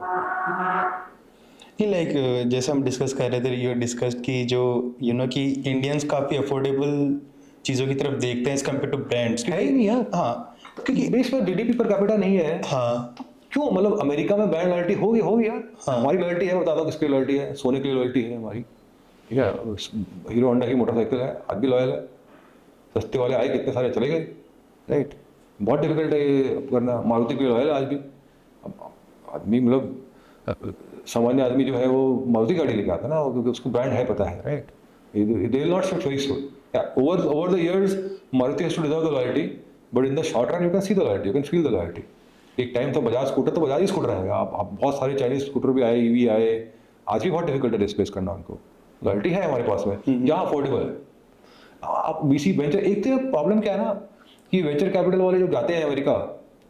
नहीं लाइक जैसे हम डिस्कस कर रहे थे, यू डिस्कस्ड कि जो कि इंडियंस काफ़ी अफोर्डेबल चीज़ों की तरफ देखते हैं एज कम्पेयर टू ब्रांड्स। है ही नहीं यार, हाँ, क्योंकि देश में GDP पर कैपिटा नहीं है। हाँ, तो क्यों, मतलब अमेरिका में ब्रांड लॉयल्टी होगी यार। हाँ। हमारी लॉयल्टी है, बता दो किसकी लॉयल्टी है? सोने की लॉयल्टी है हमारी, ठीक है। हीरो होंडा की मोटरसाइकिल है, आज भी लॉयल है, सस्ते वाले आए कितने सारे चले गए, राइट। बहुत डिफिकल्ट है ये करना, मारुति की लॉयल है आज भी। अब आदमी मतलब सामान्य आदमी जो है वो मारुति गाड़ी लेके आता है ना, क्योंकि उसको ब्रांड है, पता है, right. They will not shift very soon. Over the years Maruti has to deserve the loyalty, but in the short run you can see the loyalty, you can feel the loyalty. एक time तो Bajaj scooter तो बजाज ही scooter रहेगा, आप बहुत सारे Chinese scooter भी आए, EV आए, आज भी बहुत डिफिकल्ट है डिस्प्लेस करना उनको। लॉयल्टी है हमारे पास में, जहाँ अफोर्डेबल है। आप VC वेंचर, एक तो प्रॉब्लम क्या है ना कि वेंचर कैपिटल वाले जो जाते हैं अमेरिका,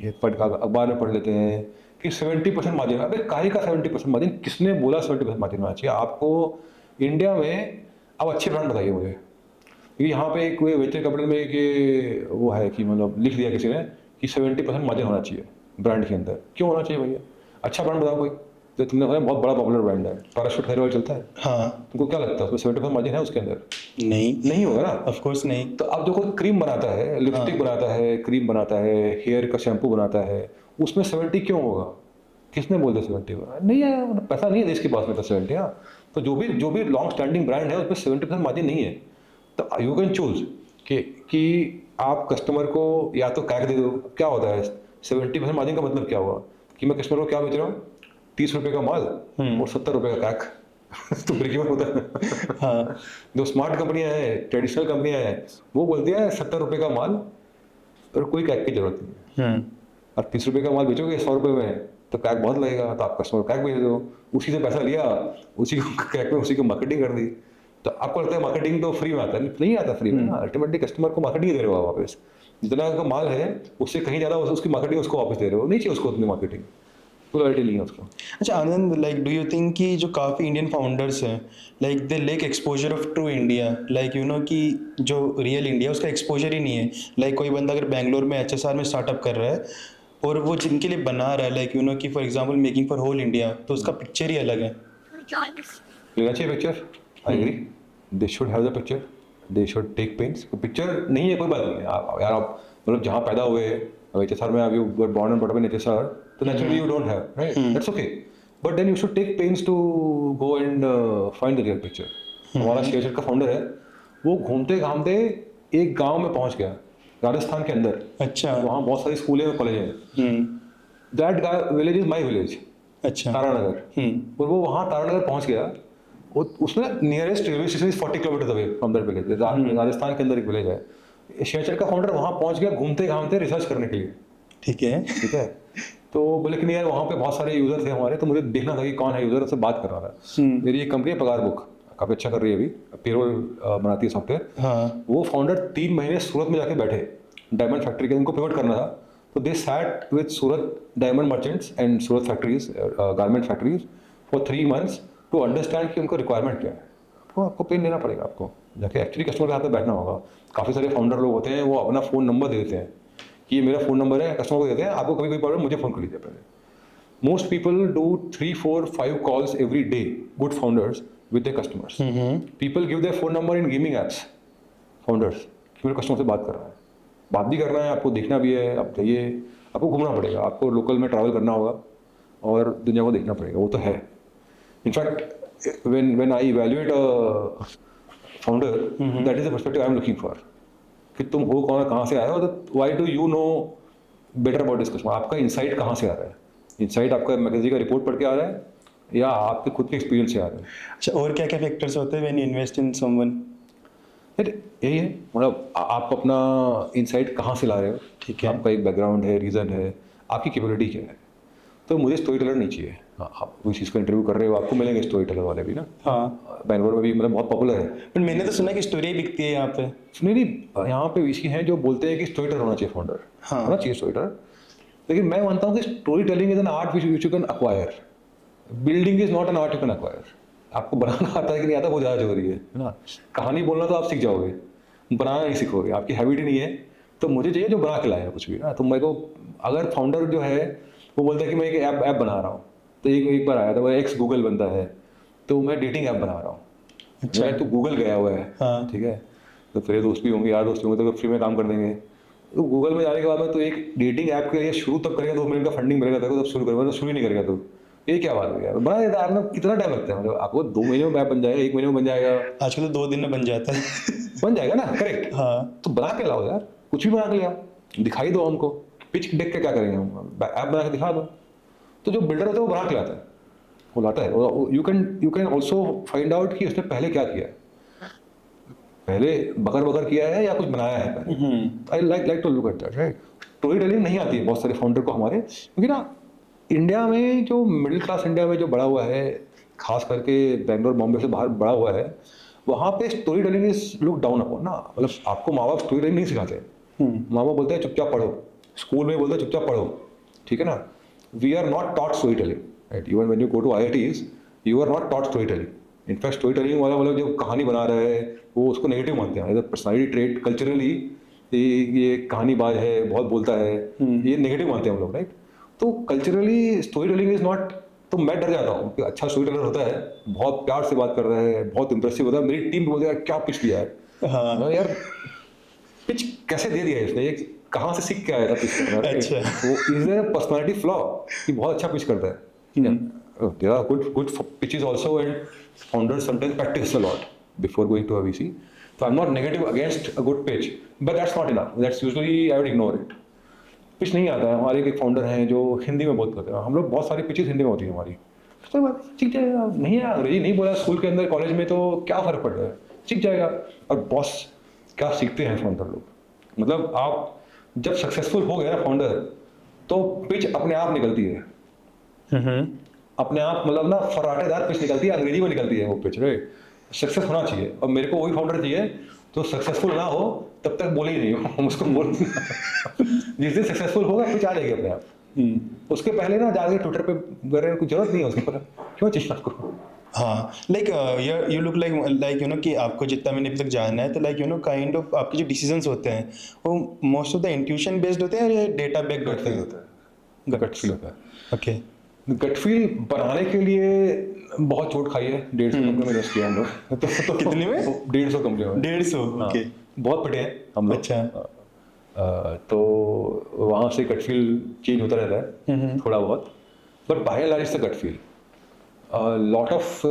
ये अखबार में पढ़ लेते हैं कि 70% मार्जिन। अबे काहे का 70% मार्जिन? किसने बोला 70% मार्जिन होना चाहिए? आपको इंडिया में अब अच्छे ब्रांड बताइए मुझे, क्योंकि यहाँ पे कोई वेंचर कैपिटल में कि वो है कि मतलब लिख दिया किसी ने कि 70% मार्जिन होना चाहिए ब्रांड के अंदर। क्यों होना चाहिए भैया? अच्छा ब्रांड बताओ कोई, तो तुमने बताया बहुत बड़ा पॉपुलर ब्रांड है, पैराशूट हेयर ऑयल चलता है, हाँ, तुमको क्या लगता है उसमें 70% मार्जिन है उसके अंदर? नहीं होगा ना, ऑफ कोर्स नहीं। तो अब जो कोई क्रीम बनाता है, लिपस्टिक बनाता है, क्रीम बनाता है, हेयर का शैम्पू बनाता है, उसमें 70 क्यों होगा? किसने बोल दिया 70 होगा? नहीं है, मतलब पैसा नहीं है देश के पास में तो 70। हाँ, तो जो भी लॉन्ग स्टैंडिंग ब्रांड है उसमें 70% मार्जिन नहीं है। तो यू कैन चूज कि आप कस्टमर को या तो कैक दे दो। क्या होता है 70% मार्जिन का मतलब? क्या हुआ कि मैं कस्टमर को क्या बेच रहा हूँ, 30 रुपये का माल और 70 रुपये का कैक। तो ब्रेक इवन होता है। हाँ, जो स्मार्ट कंपनियां हैं, ट्रेडिशनल कंपनियां हैं, वो बोलती है 70 रुपये का माल और कोई कैक की जरूरत नहीं है। और 30 रुपये का माल बेचोगे 100 रुपये में तो कैक बहुत लगेगा, तो आप कस्टमर को कैक भेज दो, उसी से पैसा लिया, उसी को कैक में उसी को मार्केटिंग कर दी। तो आपको लगता है मार्केटिंग तो फ्री में आता है? नहीं आता फ्री में। अल्टीमेटली कस्टमर को मार्केटिंग दे रहे हो आप वापस, जितना का माल है उससे कहीं ज़्यादा उसकी मार्केटिंग उसको वापस दे रहे हो। नहीं चाहिए उसको उतनी मार्केटिंग, क्वालिटी नहीं है उसको। अच्छा आनंद, लाइक डू यू थिंक कि जो काफ़ी इंडियन फाउंडर्स हैं like they lake exposure of true India, like कि जो रियल इंडिया उसका एक्सपोजर ही नहीं है। लाइक कोई बंदा अगर बैंगलोर में HSR में स्टार्टअप कर रहा है और वो जिनके लिए बना रहा है लाइक यू नो कि for example making for whole India, तो उसका पिक्चर ही अलग है. लेना चाहिए picture, I agree, they should have the picture, they should take pains. Picture नहीं है कोई बात नहीं है, यार आप मतलब जहाँ पैदा हुए HSR में, आप you were born and brought up in HSR, तो naturally you don't have, right, that's okay, but then you should take pains to go and find the real picture. हमारा शेयरचैट का फाउंडर है, वो घूमते घामते एक गांव में पहुंच गया राजस्थान के अंदर. अच्छा. वहाँ बहुत सारी स्कूलें और कॉलेज हैं. That village is my village, अच्छा. तारानगर. और वो वहाँ तारानगर पहुंच गया. उसमें nearest railway station is 40 kilometre away from that village. Rajasthan के अंदर एक विलेज है. शेयरचैट का फाउंडर वहाँ पहुंच गया घूमते घामते रिसर्च करने के लिए. ठीक है. ठीक है. तो बोले कि नहीं यार वहाँ पे बहुत सारे यूजर थे हमारे, तो मुझे देखना था कि कौन है यूजर, उससे बात कर रहा था. मेरी एक कंपनी है पगार बुक, काफ़ी अच्छा कर रही है अभी, पेरोल बनाती है सॉफ्टवेयर. हाँ. वो फाउंडर 3 महीने सूरत में जाके बैठे, डायमंड फैक्ट्री के, उनको पिवट करना था. तो they sat with Surat diamond merchants and Surat factories, garment factories for 3 months to understand कि उनको रिक्वायरमेंट क्या है. तो आपको पेन लेना पड़ेगा, आपको जाके एक्चुअली कस्टमर के हाथ में बैठना होगा. काफ़ी सारे फाउंडर लोग होते हैं, वो अपना फ़ोन नंबर दे देते हैं कि ये मेरा फ़ोन नंबर है, कस्टमर को देते हैं, आपको कभी कोई प्रॉब्लम मुझे फ़ोन कर लीजिए पहले. Most people do 3, 4, 5 calls every day, good founders with their customers. People give their phone number in gaming apps. Founders, कि मेरे कस्टमर से बात कर रहा है, बात भी करना है, आपको देखना भी है, आप जाइए, आपको घूमना पड़ेगा, आपको लोकल में ट्रैवल करना होगा और दुनिया को देखना पड़ेगा, वो तो है. In fact when I evaluate a founder, that is the perspective I am looking for. कि तुम हो कौन, कहाँ से आए हो, तो why do you know better about this customer? आपका इंसाइट कहाँ से आ रहा है? इंसाइट आपका मैकेजी का रिपोर्ट पढ़ के आ रहा है या आपके खुद के एक्सपीरियंस से आ रहे हैं? अच्छा, और क्या क्या फैक्टर्स होते हैं when you invest in someone? यही है, मतलब आप अपना इनसाइट कहाँ से ला रहे हो. ठीक है. आपका एक बैकग्राउंड है, रीज़न है, आपकी कैपेबिलिटी क्या है. तो मुझे स्टोरी टेलर नहीं चाहिए. आप कोई चीज़ का इंटरव्यू कर रहे हो, आपको मिलेंगे स्टोरी टेलर वाले भी ना. हाँ. बैंगलोर में भी मतलब बहुत पॉपुलर है. बट मैंने तो सुना कि स्टोरी बिकती है यहाँ पे. नहीं, यहाँ पे VC हैं जो बोलते हैं कि स्टोरी टेलर होना चाहिए फाउंडर. हाँ. होना चाहिए स्टोरी टेलर. लेकिन मैं मानता हूँ कि story telling is an art which you can acquire. Building is not an art you can acquire. आपको बनाना आता है कि नहीं आता, वो ज़्यादा जरूरी है ना. कहानी बोलना तो आप सीख जाओगे, बनाना नहीं सीखोगे, आपकी हैबिट ही नहीं है. तो मुझे चाहिए जो बना के लाए कुछ भी ना. तो मेरे को अगर फाउंडर जो है वो बोलता है कि मैं एक ऐप बना रहा हूँ, तो एक बार आया था वो एक्स गूगल बनता है, तो मैं डेटिंग ऐप बना रहा हूँ. अच्छा. तो गूगल गया हुआ है. हाँ. ठीक है. तो फिर दोस्त भी होंगे, यार दोस्त होंगे, तो फ्री में काम कर देंगे. तो गूगल में जाने के बाद में तो एक डेटिंग ऐप के लिए शुरू तब करेगा, 2 मिनट का फंडिंग मिलेगा तब शुरू करेगा, तो शुरू ही नहीं करेगा. तो ये क्या बात है यार, बना देता है. आपने कितना टाइम लगता है, मतलब आपको 2 महीने में ऐप बन जाएगा, 1 महीने में बन जाएगा. आजकल तो 2 दिन में बन जाता है. बन जाएगा ना. करेक्ट. हाँ. तो बना के लाओ यार, कुछ भी बना के लाओ, दिखाई दो हमको. पिच देख के क्या करेंगे हम, ऐप बना के दिखा दो. तो जो बिल्डर होता है वो बना के लाता है, वो लाता है. You can also find out कि उसने पहले क्या किया है, पहले बकर किया है या कुछ बनाया है पहले. I like to look at that, right. Story telling नहीं आती है बहुत सारे फाउंडर को हमारे, क्योंकि ना इंडिया में जो मिडिल क्लास इंडिया में जो बड़ा हुआ है, खास करके बेंगलोर बॉम्बे से बाहर बड़ा हुआ है, वहाँ पे story telling is look down upon ना. मतलब आपको माँ बाप स्टोरी टेलिंग नहीं सिखाते. माँ बाप बोलते हैं चुपचाप पढ़ो, स्कूल में बोलते हैं चुपचाप पढ़ो, ठीक है ना. We are not taught story telling, right. Even when you go to IITs you are not taught story telling. In fact story telling वाला मतलब जो कहानी बना रहा है वो उसको नेगेटिव मानते हैं. पर्सनैलिटी ट्रेट कल्चरली ये कहानीबाज है, बहुत बोलता है, ये नेगेटिव मानते हैं हम लोग, राइट. तो culturally story telling is not. तो मैं डर जाता हूँ कि अच्छा स्टोरी टेलर होता है, बहुत प्यार से बात कर रहा है, बहुत इंप्रेसिव होता है, मेरी टीम बोलते हैं क्या पिच दिया है. हाँ. यार पिच कैसे दे दिया है इसने, ये कहाँ से सीख के आया था पिच करना. अच्छा. वो इज देयर पर्सनैलिटी फ्लॉ कि बहुत अच्छा पिच करता है. There are good pitches also, and founders sometimes practice a lot before going to a VC. So I'm not negative against a good pitch, but that's not enough. That's usually I would ignore it. Pitch नहीं आता है. हमारे एक founder हैं जो हिंदी में बहुत करते हैं. हम लोग बहुत सारी पिचेस हिंदी में होती है हमारी. तो बात सीख जाएगा. नहीं है अंग्रेजी नहीं बोला स्कूल के अंदर कॉलेज में, तो क्या फर्क पड़ रहा है, सीख जाएगा. और बॉस क्या सीखते हैं फाउंडर लोग, मतलब आप जब सक्सेसफुल हो गए ना फाउंडर, तो पिच अपने आप निकलती है. अपने आप मतलब ना फराटेदार पिच निकलती है, अंग्रेजी में निकलती है वो पिच, राइट. सक्सेस होना चाहिए. और मेरे को वही फाउंडर चाहिए तो सक्सेसफुल ना हो तब तक बोले ही नहीं हो. हम उसको बोल जिस दिन सक्सेसफुल होगा पिच आ जाएगी अपने आप. उसके पहले ना जाके ट्विटर पे करने की जरूरत नहीं है उसके पर. क्यों चाहिए आपको. हाँ. Like you look like you know कि आपको जितना मैंने अभी तक जाना है, तो like you know kind of आपके जो डिसीजंस होते हैं वो most of the intuition based होते हैं या डेटा बेस्ड होते हैं. गट फील होता है। ओके। गट फील बनाने के लिए बहुत चोट खाई है, 150 कंपनी में इन्वेस्ट किया हम लोग। तो कितने में? 150 कंपनी में। 150, ओके। बहुत पटे हैं हम लोग। अच्छा। तो वहाँ से गट फील चेंज होता रहता है थोड़ा बहुत, but by and large is the gut feel. Lot of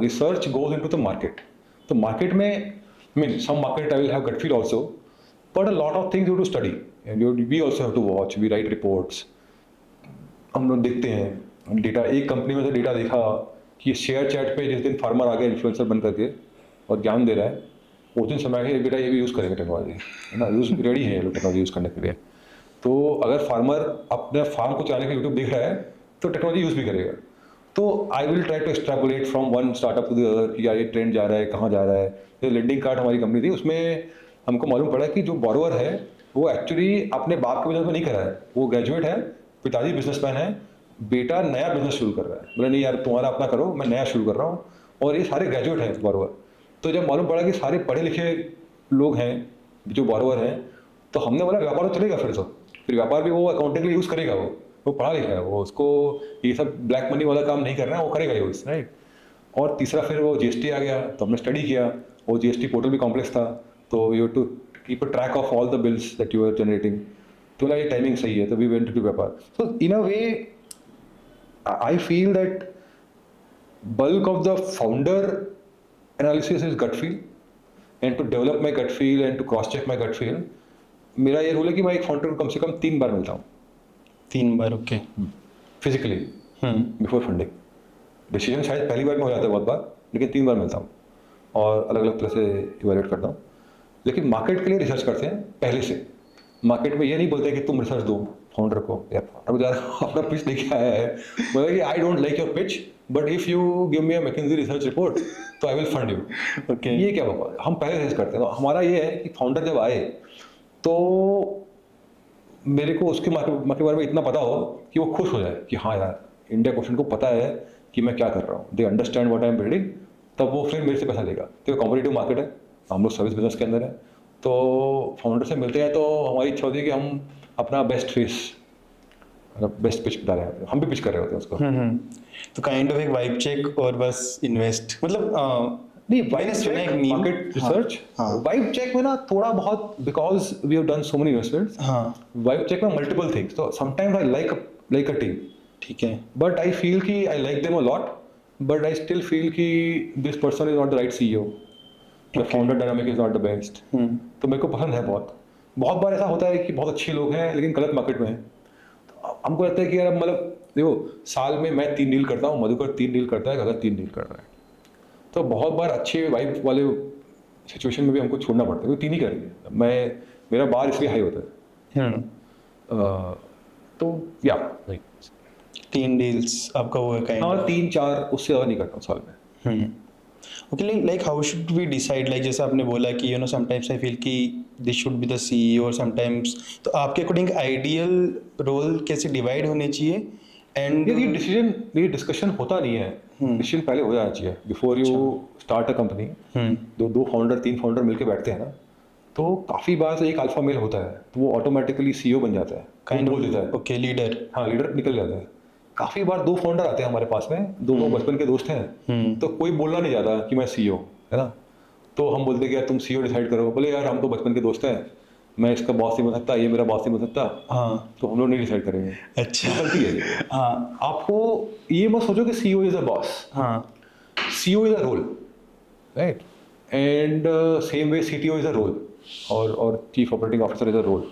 research goes into the market. तो मार्केट में mean some market I will have gut feel also, but a lot of things you to study and we also have to watch, we write reports. हम लोग देखते हैं data, एक company में से data देखा कि शेयर चैट पे जिस दिन फार्मर आ गया इन्फ्लुएंसर बन करके और ज्ञान दे रहा है, उस दिन समय है बेटा ये भी यूज़ करेंगे टेक्नोलॉजी, है ना, यूज़ रेडी है लोग टेक्नोलॉजी यूज़ करने के लिए। तो अगर फार्मर अपने फार्म को चलाने के यूट्यूब देख रहा है तो टेक्नोलॉजी यूज़ भी करेगा। तो I will try to extrapolate from one startup to the other कि यार ये ट्रेंड जा रहा है, कहाँ जा रहा है। तो लेंडिंग कार्ड हमारी कंपनी थी, उसमें हमको मालूम पड़ा कि जो बॉरोअर है वो एक्चुअली अपने बाप के बिजनेस में नहीं कर रहा है, वो ग्रेजुएट है, पिताजी बिजनेसमैन है, बेटा नया बिजनेस शुरू कर रहा है। बोला नहीं यार तुम्हारा अपना करो, मैं नया शुरू कर रहा हूँ, और ये सारे ग्रेजुएट हैं बॉरोअर। तो जब मालूम पड़ा कि सारे पढ़े लिखे लोग हैं जो बॉरोअर हैं, तो हमने बोला व्यापार तो चलेगा फिर व्यापार भी वो अकाउंटिंग के लिए यूज़ करेगा, वो पढ़ा लिखा है, वो उसको ये सब ब्लैक मनी वाला काम नहीं करना है, वो करेगा यूज़, राइट। और तीसरा फिर वो जीएसटी आ गया, तो हमने स्टडी किया, वो जीएसटी पोर्टल भी कॉम्प्लेक्स था, तो you to keep a track of all the bills that you are generating. तो ना ये टाइमिंग सही है, तो we went to Vyapar. So in a way I feel that bulk of the founder analysis is gut feel, and to develop my gut feel and to cross check my gut feel, मेरा ये rule है कि मैं एक founder को कम से कम 3 बार मिलता हूँ 3 बार, okay. Physically before funding. Decision शायद पहली बार में हो जाता है बहुत बार, लेकिन 3 बार मिलता हूँ और अलग अलग तरह से इवेल्युएट करता हूँ। लेकिन मार्केट के लिए रिसर्च करते हैं पहले से। मार्केट में ये नहीं बोलते कि तुम रिसर्च दो फाउंडर को, यार फाउंडर ज़्यादा अपना पिच लेके आया है, बोला कि I don't like your pitch but if you give me a McKinsey research report तो I will fund you. Okay. ये क्या बाबा, हम पहले रिसर्च करते हैं। तो हमारा ये है कि फाउंडर जब आए तो मेरे को उसके मार्केट के बारे में इतना पता हो कि वो खुश हो जाए कि हाँ यार इंडिया क्वेश्चन को पता है कि मैं क्या कर रहा हूँ, they understand what I am building, तब वो फिर मेरे से पैसा लेगा। तो कॉम्पिटिटिव मार्केट है, हम लोग सर्विस बिजनेस के अंदर है, तो फाउंडर से मिलते हैं तो हमारी इच्छा होती है कि हम अपना बेस्ट फेस, बेस्ट पिच बता रहे हैं, हम भी पिच कर रहे होते हैं उसको। तो काइंड ऑफ एक वाइब चेक और बस इन्वेस्ट, मतलब नहीं मैंने सुना है एक मार्केट रिसर्च, हाँ। वाइब चेक में ना थोड़ा बहुत, because we have done so many investments, हाँ वाइब चेक में मल्टीपल थिंग्स। तो sometimes I like a team, ठीक है, बट आई फील कि I like them a lot, but I still feel कि this person is not the right CEO, the founder dynamic is not the best. तो मेरे को पसंद है बहुत बार ऐसा होता है कि बहुत अच्छे लोग हैं लेकिन गलत मार्केट में हैं। तो हमको लगता है कि यार मतलब देखो, साल में मैं 3 डील करता हूँ, मधुकर 3 डील करता है, गलत 3 डील कर रहा है। तो बहुत बार अच्छे वाइब वाले सिचुएशन में भी हमको छोड़ना पड़ता है, क्योंकि 3 ही करेंगे, मेरा बार इसलिए हाई होता है। तो या 3 डील्स आपका वो है काइंड। हाँ 3-4, उससे ज़्यादा नहीं करता हूँ साल में। Okay, like how should we decide, like जैसे आपने बोला कि you know sometimes I feel कि this should be the CEO और समटाइम्स, तो आपके अकॉर्डिंग आइडियल रोल कैसे डिवाइड होने चाहिए? एंड ये डिस्कशन होता नहीं है, डिसीजन पहले हो जाना चाहिए before you start a company. दो फाउंडर 3 फाउंडर मिलकर बैठते हैं ना, तो काफ़ी बार से एक अल्फा मेल होता है, तो वो ऑटोमेटिकली सीईओ बन जाता है, काइंड बोल देता है। ओके, लीडर, हाँ लीडर निकल जाता है। काफ़ी बार 2 फाउंडर आते हैं हमारे पास में, 2 लोग बचपन के दोस्त हैं, तो कोई बोलना नहीं चाहता कि मैं सीईओ, है ना। तो हम बोलते कि यार तुम सीईओ डिसाइड करो, बोले यार हम तो बचपन के दोस्त हैं, मैं इसका बॉस नहीं बन सकता, ये मेरा बॉस नहीं बन सकता, हाँ तो हम लोग नहीं डिसाइड करेंगे। अच्छा, गलती है। हाँ आपको ये मत सोचो कि सीईओ इज अ बॉस, हाँ CEO is a role, right, and same way CTO is a role, और chief operating officer is a role.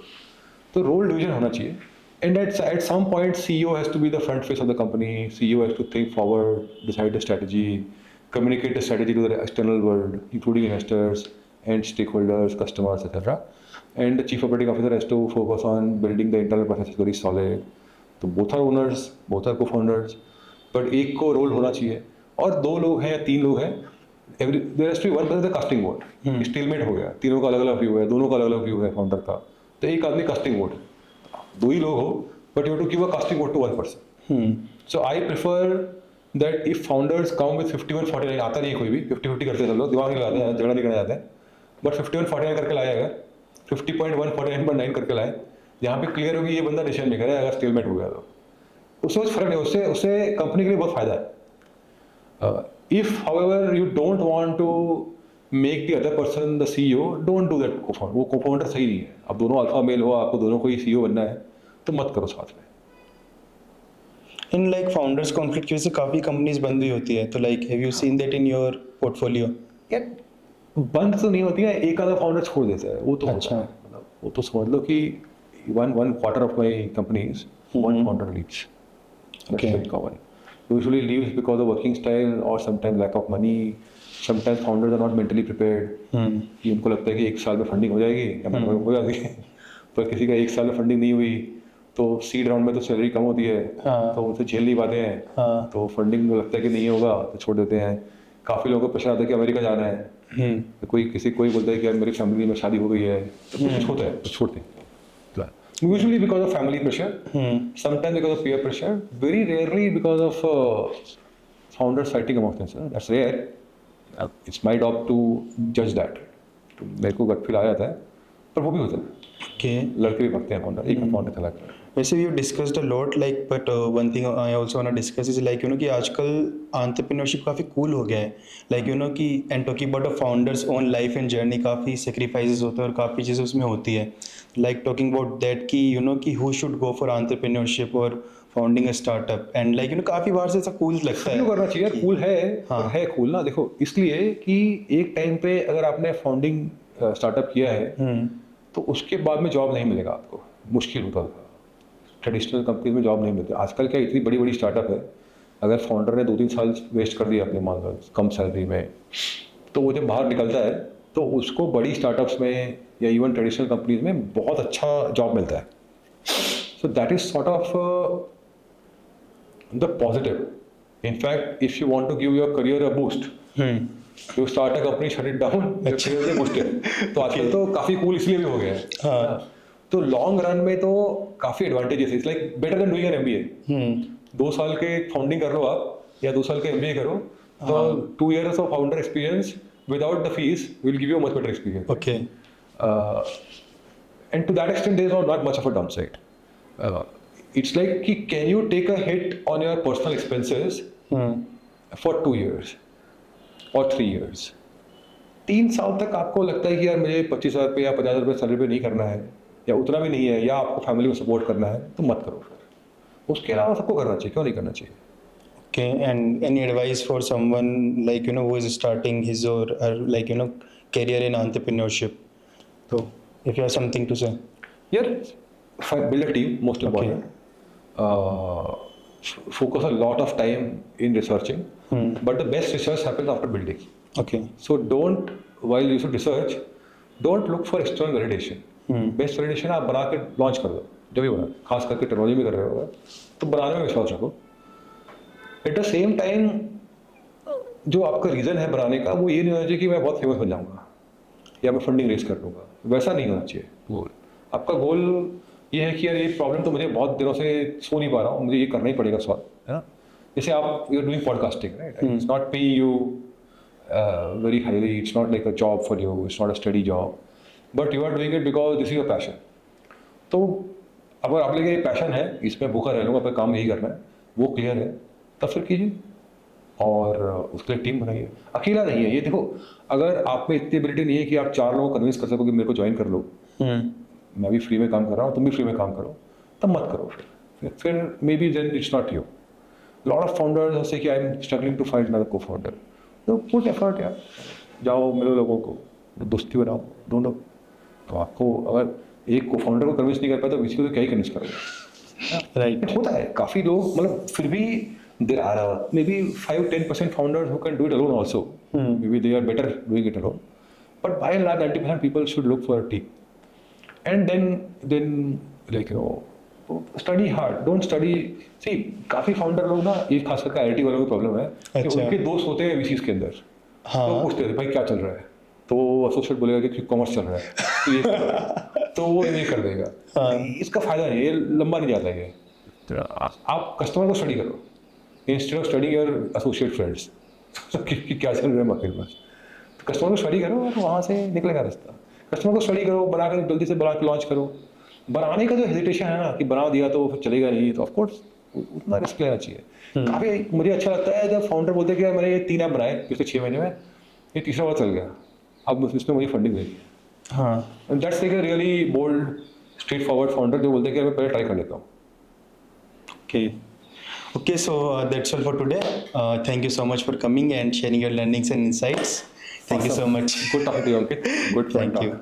तो रोल डिवीजन होना चाहिए, and at some point CEO has to be the front face of the company, CEO has to think forward, decide the strategy, communicate the strategy to the external world including investors and stakeholders, customers, etc. And the chief operating officer has to focus on building the internal processes very solid. तो both are owners, both are co-founders, but एक को role होना चाहिए, और 2 लोग हैं या 3 लोग हैं, there has to be one person the casting vote. स्टीलमेट हो गया, तीनों का अलग अलग व्यू है, दोनों का अलग अलग व्यू है फाउंडर का, तो एक आदमी कास्टिंग वोट, 2 ही लोग हो, but you have to give a casting vote to 1 person. So I prefer that if founders come with 51-49, आता नहीं है कोई भी, 50-50 करते हैं सब लोग, दिमाग नहीं लगाते हैं, झगड़ा नहीं करना चाहते हैं, बट 51-49 करके लाया अगर 50.1 49.9 करके लाए, जहाँ पे क्लियर होगी ये बंदा डिसीजन मेकर है, अगर स्टेलमेट हो गया तो उससे कुछ फर्क नहीं, उससे उससे कंपनी के लिए बहुत फायदा है. If however you don't want to make the other person the CEO, don't do that co-founder. वो को-फाउंडर सही नहीं है. अब दोनों अल्फा मेल हो, आपको दोनों को ही सीईओ बनना है, तो मत करो साथ में. इन लाइक फाउंडर्स कॉन्फ्लिक्ट की वजह से काफ़ी कंपनीज बंद भी होती है, तो like have you seen that in your portfolio? यार बंद तो नहीं होती है, एक आधा फाउंडर छोड़ देता है, वो तो अच्छा. होता है. मतलब वो तो समझ लो कि one quarter of my companies one founder leaves. Okay. That's very common. Usually leaves because of working style or sometimes lack of money. Sometimes founders are not mentally prepared. कि उनको लगता है कि एक साल में फंडिंग हो जाएगी या महीने में हो जाती है. पर किसी का एक साल में फंडिंग नहीं हुई तो सीड राउंड में तो सैलरी कम होती है, हाँ. तो उनसे झेल नहीं पाते हैं. हाँ. तो फंडिंग को लगता है कि नहीं होगा तो छोड़ देते हैं. काफ़ी लोगों को प्रेशर आता है कि अमेरिका जाना है. तो कोई बोलता है कि यार मेरी फैमिली में शादी हो गई है, तो कुछ होता है तो छोड़ते हैं. Usually because of family pressure, sometimes because of peer pressure, very rarely because of founders fighting amongst themselves. That's rare. It's my job to judge that. तो मेरे को गट फील आ जाता है, पर वो भी होता है. Okay. लड़के भी भागते हैं फाउंडर, एक फाउंडर था लगता है. वैसे we discussed a lot like, but one thing I also want to discuss is like कि आजकल एंटरप्रेन्योरशिप काफ़ी कूल हो गया है. लाइक कि and talking about a founder's own life and journey, काफ़ी सेक्रीफाइसेस होते हैं और काफ़ी चीज़ें उसमें होती है. लाइक टॉकिंग अबाउट दैट कि who should go for entrepreneurship और founding a startup, and like काफ़ी बार से ऐसा कूल लगता है. क्यों करना चाहिए? कूल है. हाँ. है कूल ना. देखो इसलिए कि एक टाइम पे अगर आपने फाउंडिंग स्टार्टअप किया है तो उसके बाद में जॉब नहीं मिलेगा आपको. मुश्किल होता था. ट्रेडिशनल कंपनी में जॉब नहीं मिलती. आजकल क्या इतनी बड़ी बड़ी स्टार्टअप है, अगर फाउंडर ने 2-3 साल वेस्ट कर दिया अपने मान लो कम सैलरी में, तो वो जब बाहर निकलता है तो उसको बड़ी स्टार्टअप्स में या इवन ट्रेडिशनल कंपनीज में बहुत अच्छा जॉब मिलता है. So that is sort of the positive. In fact if you want to give your career a boost, you start a company, shut it down, तो आजकल तो काफ़ी कूल इसलिए भी हो गया है. हाँ. तो लॉन्ग रन में तो काफ़ी एडवांटेजेस है. It's like better than doing an MBA. 2 साल के फाउंडिंग कर लो आप या 2 साल के एमबीए करो, तो 2 years of founder experience without the fees will give you much better experience. Okay. And to that extent there is not much of a downside. It's like कि can you take a hit on your personal expenses for 2 years और 3 years. 3 साल तक आपको लगता है कि यार मुझे 25,000 रुपये या 50,000 रुपये सैलरी पे नहीं करना है, या उतना भी नहीं है, या आपको फैमिली को सपोर्ट करना है, तो मत करो फिर. उसके अलावा सबको करना चाहिए, क्यों नहीं करना चाहिए? Okay, and any advice for someone like who is starting his or her like career in entrepreneurship? So if you have something to say. Yaar, build a team, most important. Focus a lot of time in researching, but the best research happens after building. Okay. So don't, while you should research, don't look for external validation. Best validation आप बना के launch कर दो, जब भी बना, खास करके टेक्नोलॉजी में कर रहे हो तो बनाने में विश्वास रखो. एट द सेम टाइम जो आपका रीज़न है बनाने का, वो ये नहीं होना चाहिए कि मैं बहुत फेमस बन जाऊँगा या मैं फंडिंग रेज कर लूँगा. वैसा नहीं होना चाहिए गोल. आपका गोल ये है कि यार ये प्रॉब्लम तो मुझे बहुत दिनों से सो नहीं पा रहा हूँ, मुझे ये करना ही पड़ेगा सॉल्व, है ना. जैसे आप you are doing podcasting, right? It's not pay you very highly, it's not like a job for you, it's not a steady job, but you are doing it because this is your passion. तो अगर आप लेके passion है, इसमें भूखा रह लूँगा, अपना काम यही करना है, वो क्लियर है, तब फिर कीजिए और उसके लिए टीम बनाइए. अकेला नहीं है ये. देखो अगर आप में इतनी एबिलिटी नहीं है कि आप 4 लोगों को कन्विंस कर सको कि मेरे को ज्वाइन कर लो, मैं भी फ्री में काम कर रहा हूँ, तुम भी फ्री में काम करो, तब मत करो. फिर maybe then it's not you. Lot of founders say कि I am struggling to find another co founder. तो पुट एफर्ट यार, जाओ मिलो लोगों को, दोस्ती बनाओ, ढूंढो. तो आपको अगर एक को फाउंडर को कन्विंस नहीं कर पाए तो किसी को तो क्या ही कन्विंस करोगे. राइट. होता है काफ़ी लोग, मतलब फिर भी there are maybe 5-10% founders who can do it alone also. Maybe they are better doing it alone, but by and large 90% people should look for a team. And then like study hard, don't study. See, काफ़ी founder लोग ना, ये खास करके IIT वालों की problem है कि उनके दोस्त होते हैं VCs के अंदर. तो पूछते हैं भाई क्या चल रहा है, तो वो एसोसिएट बोलेगा कि कॉमर्स चल रहा है, तो ये कर रहा है, तो वो ये कर देगा. इसका फायदा नहीं, ये लंबा नहीं जाता है. आप कस्टमर को स्टडी करो instead of study your associate friends कि क्या चल रहा है मार्केट में. तो कस्टमर को स्टडी करो और वहाँ से निकलेगा रास्ता. कस्टमर को स्टडी करो, बना कर जल्दी से बना के लॉन्च करो. बनाने का जो हेजिटेशन है ना कि बना दिया तो फिर चलेगा नहीं, तो ऑफकोर्स उतना रिस्क लेना चाहिए। काफ़ी मुझे अच्छा लगता है जब फाउंडर बोलते हैं कि यार मैंने ये 3 ऐप बनाए पिछले 6 महीने में, ये तीसरा बार चल गया, अब इसमें मुझे फंडिंग मिली। हाँ that's like a really bold straight forward founder जो बोलते हैं कि मैं पहले ट्राई कर लेता हूँ। Okay, so that's all for today. Thank you so much for coming and sharing your learnings and insights. Thank you so much. Good talking to you, Ankit. Good Thank talk. you.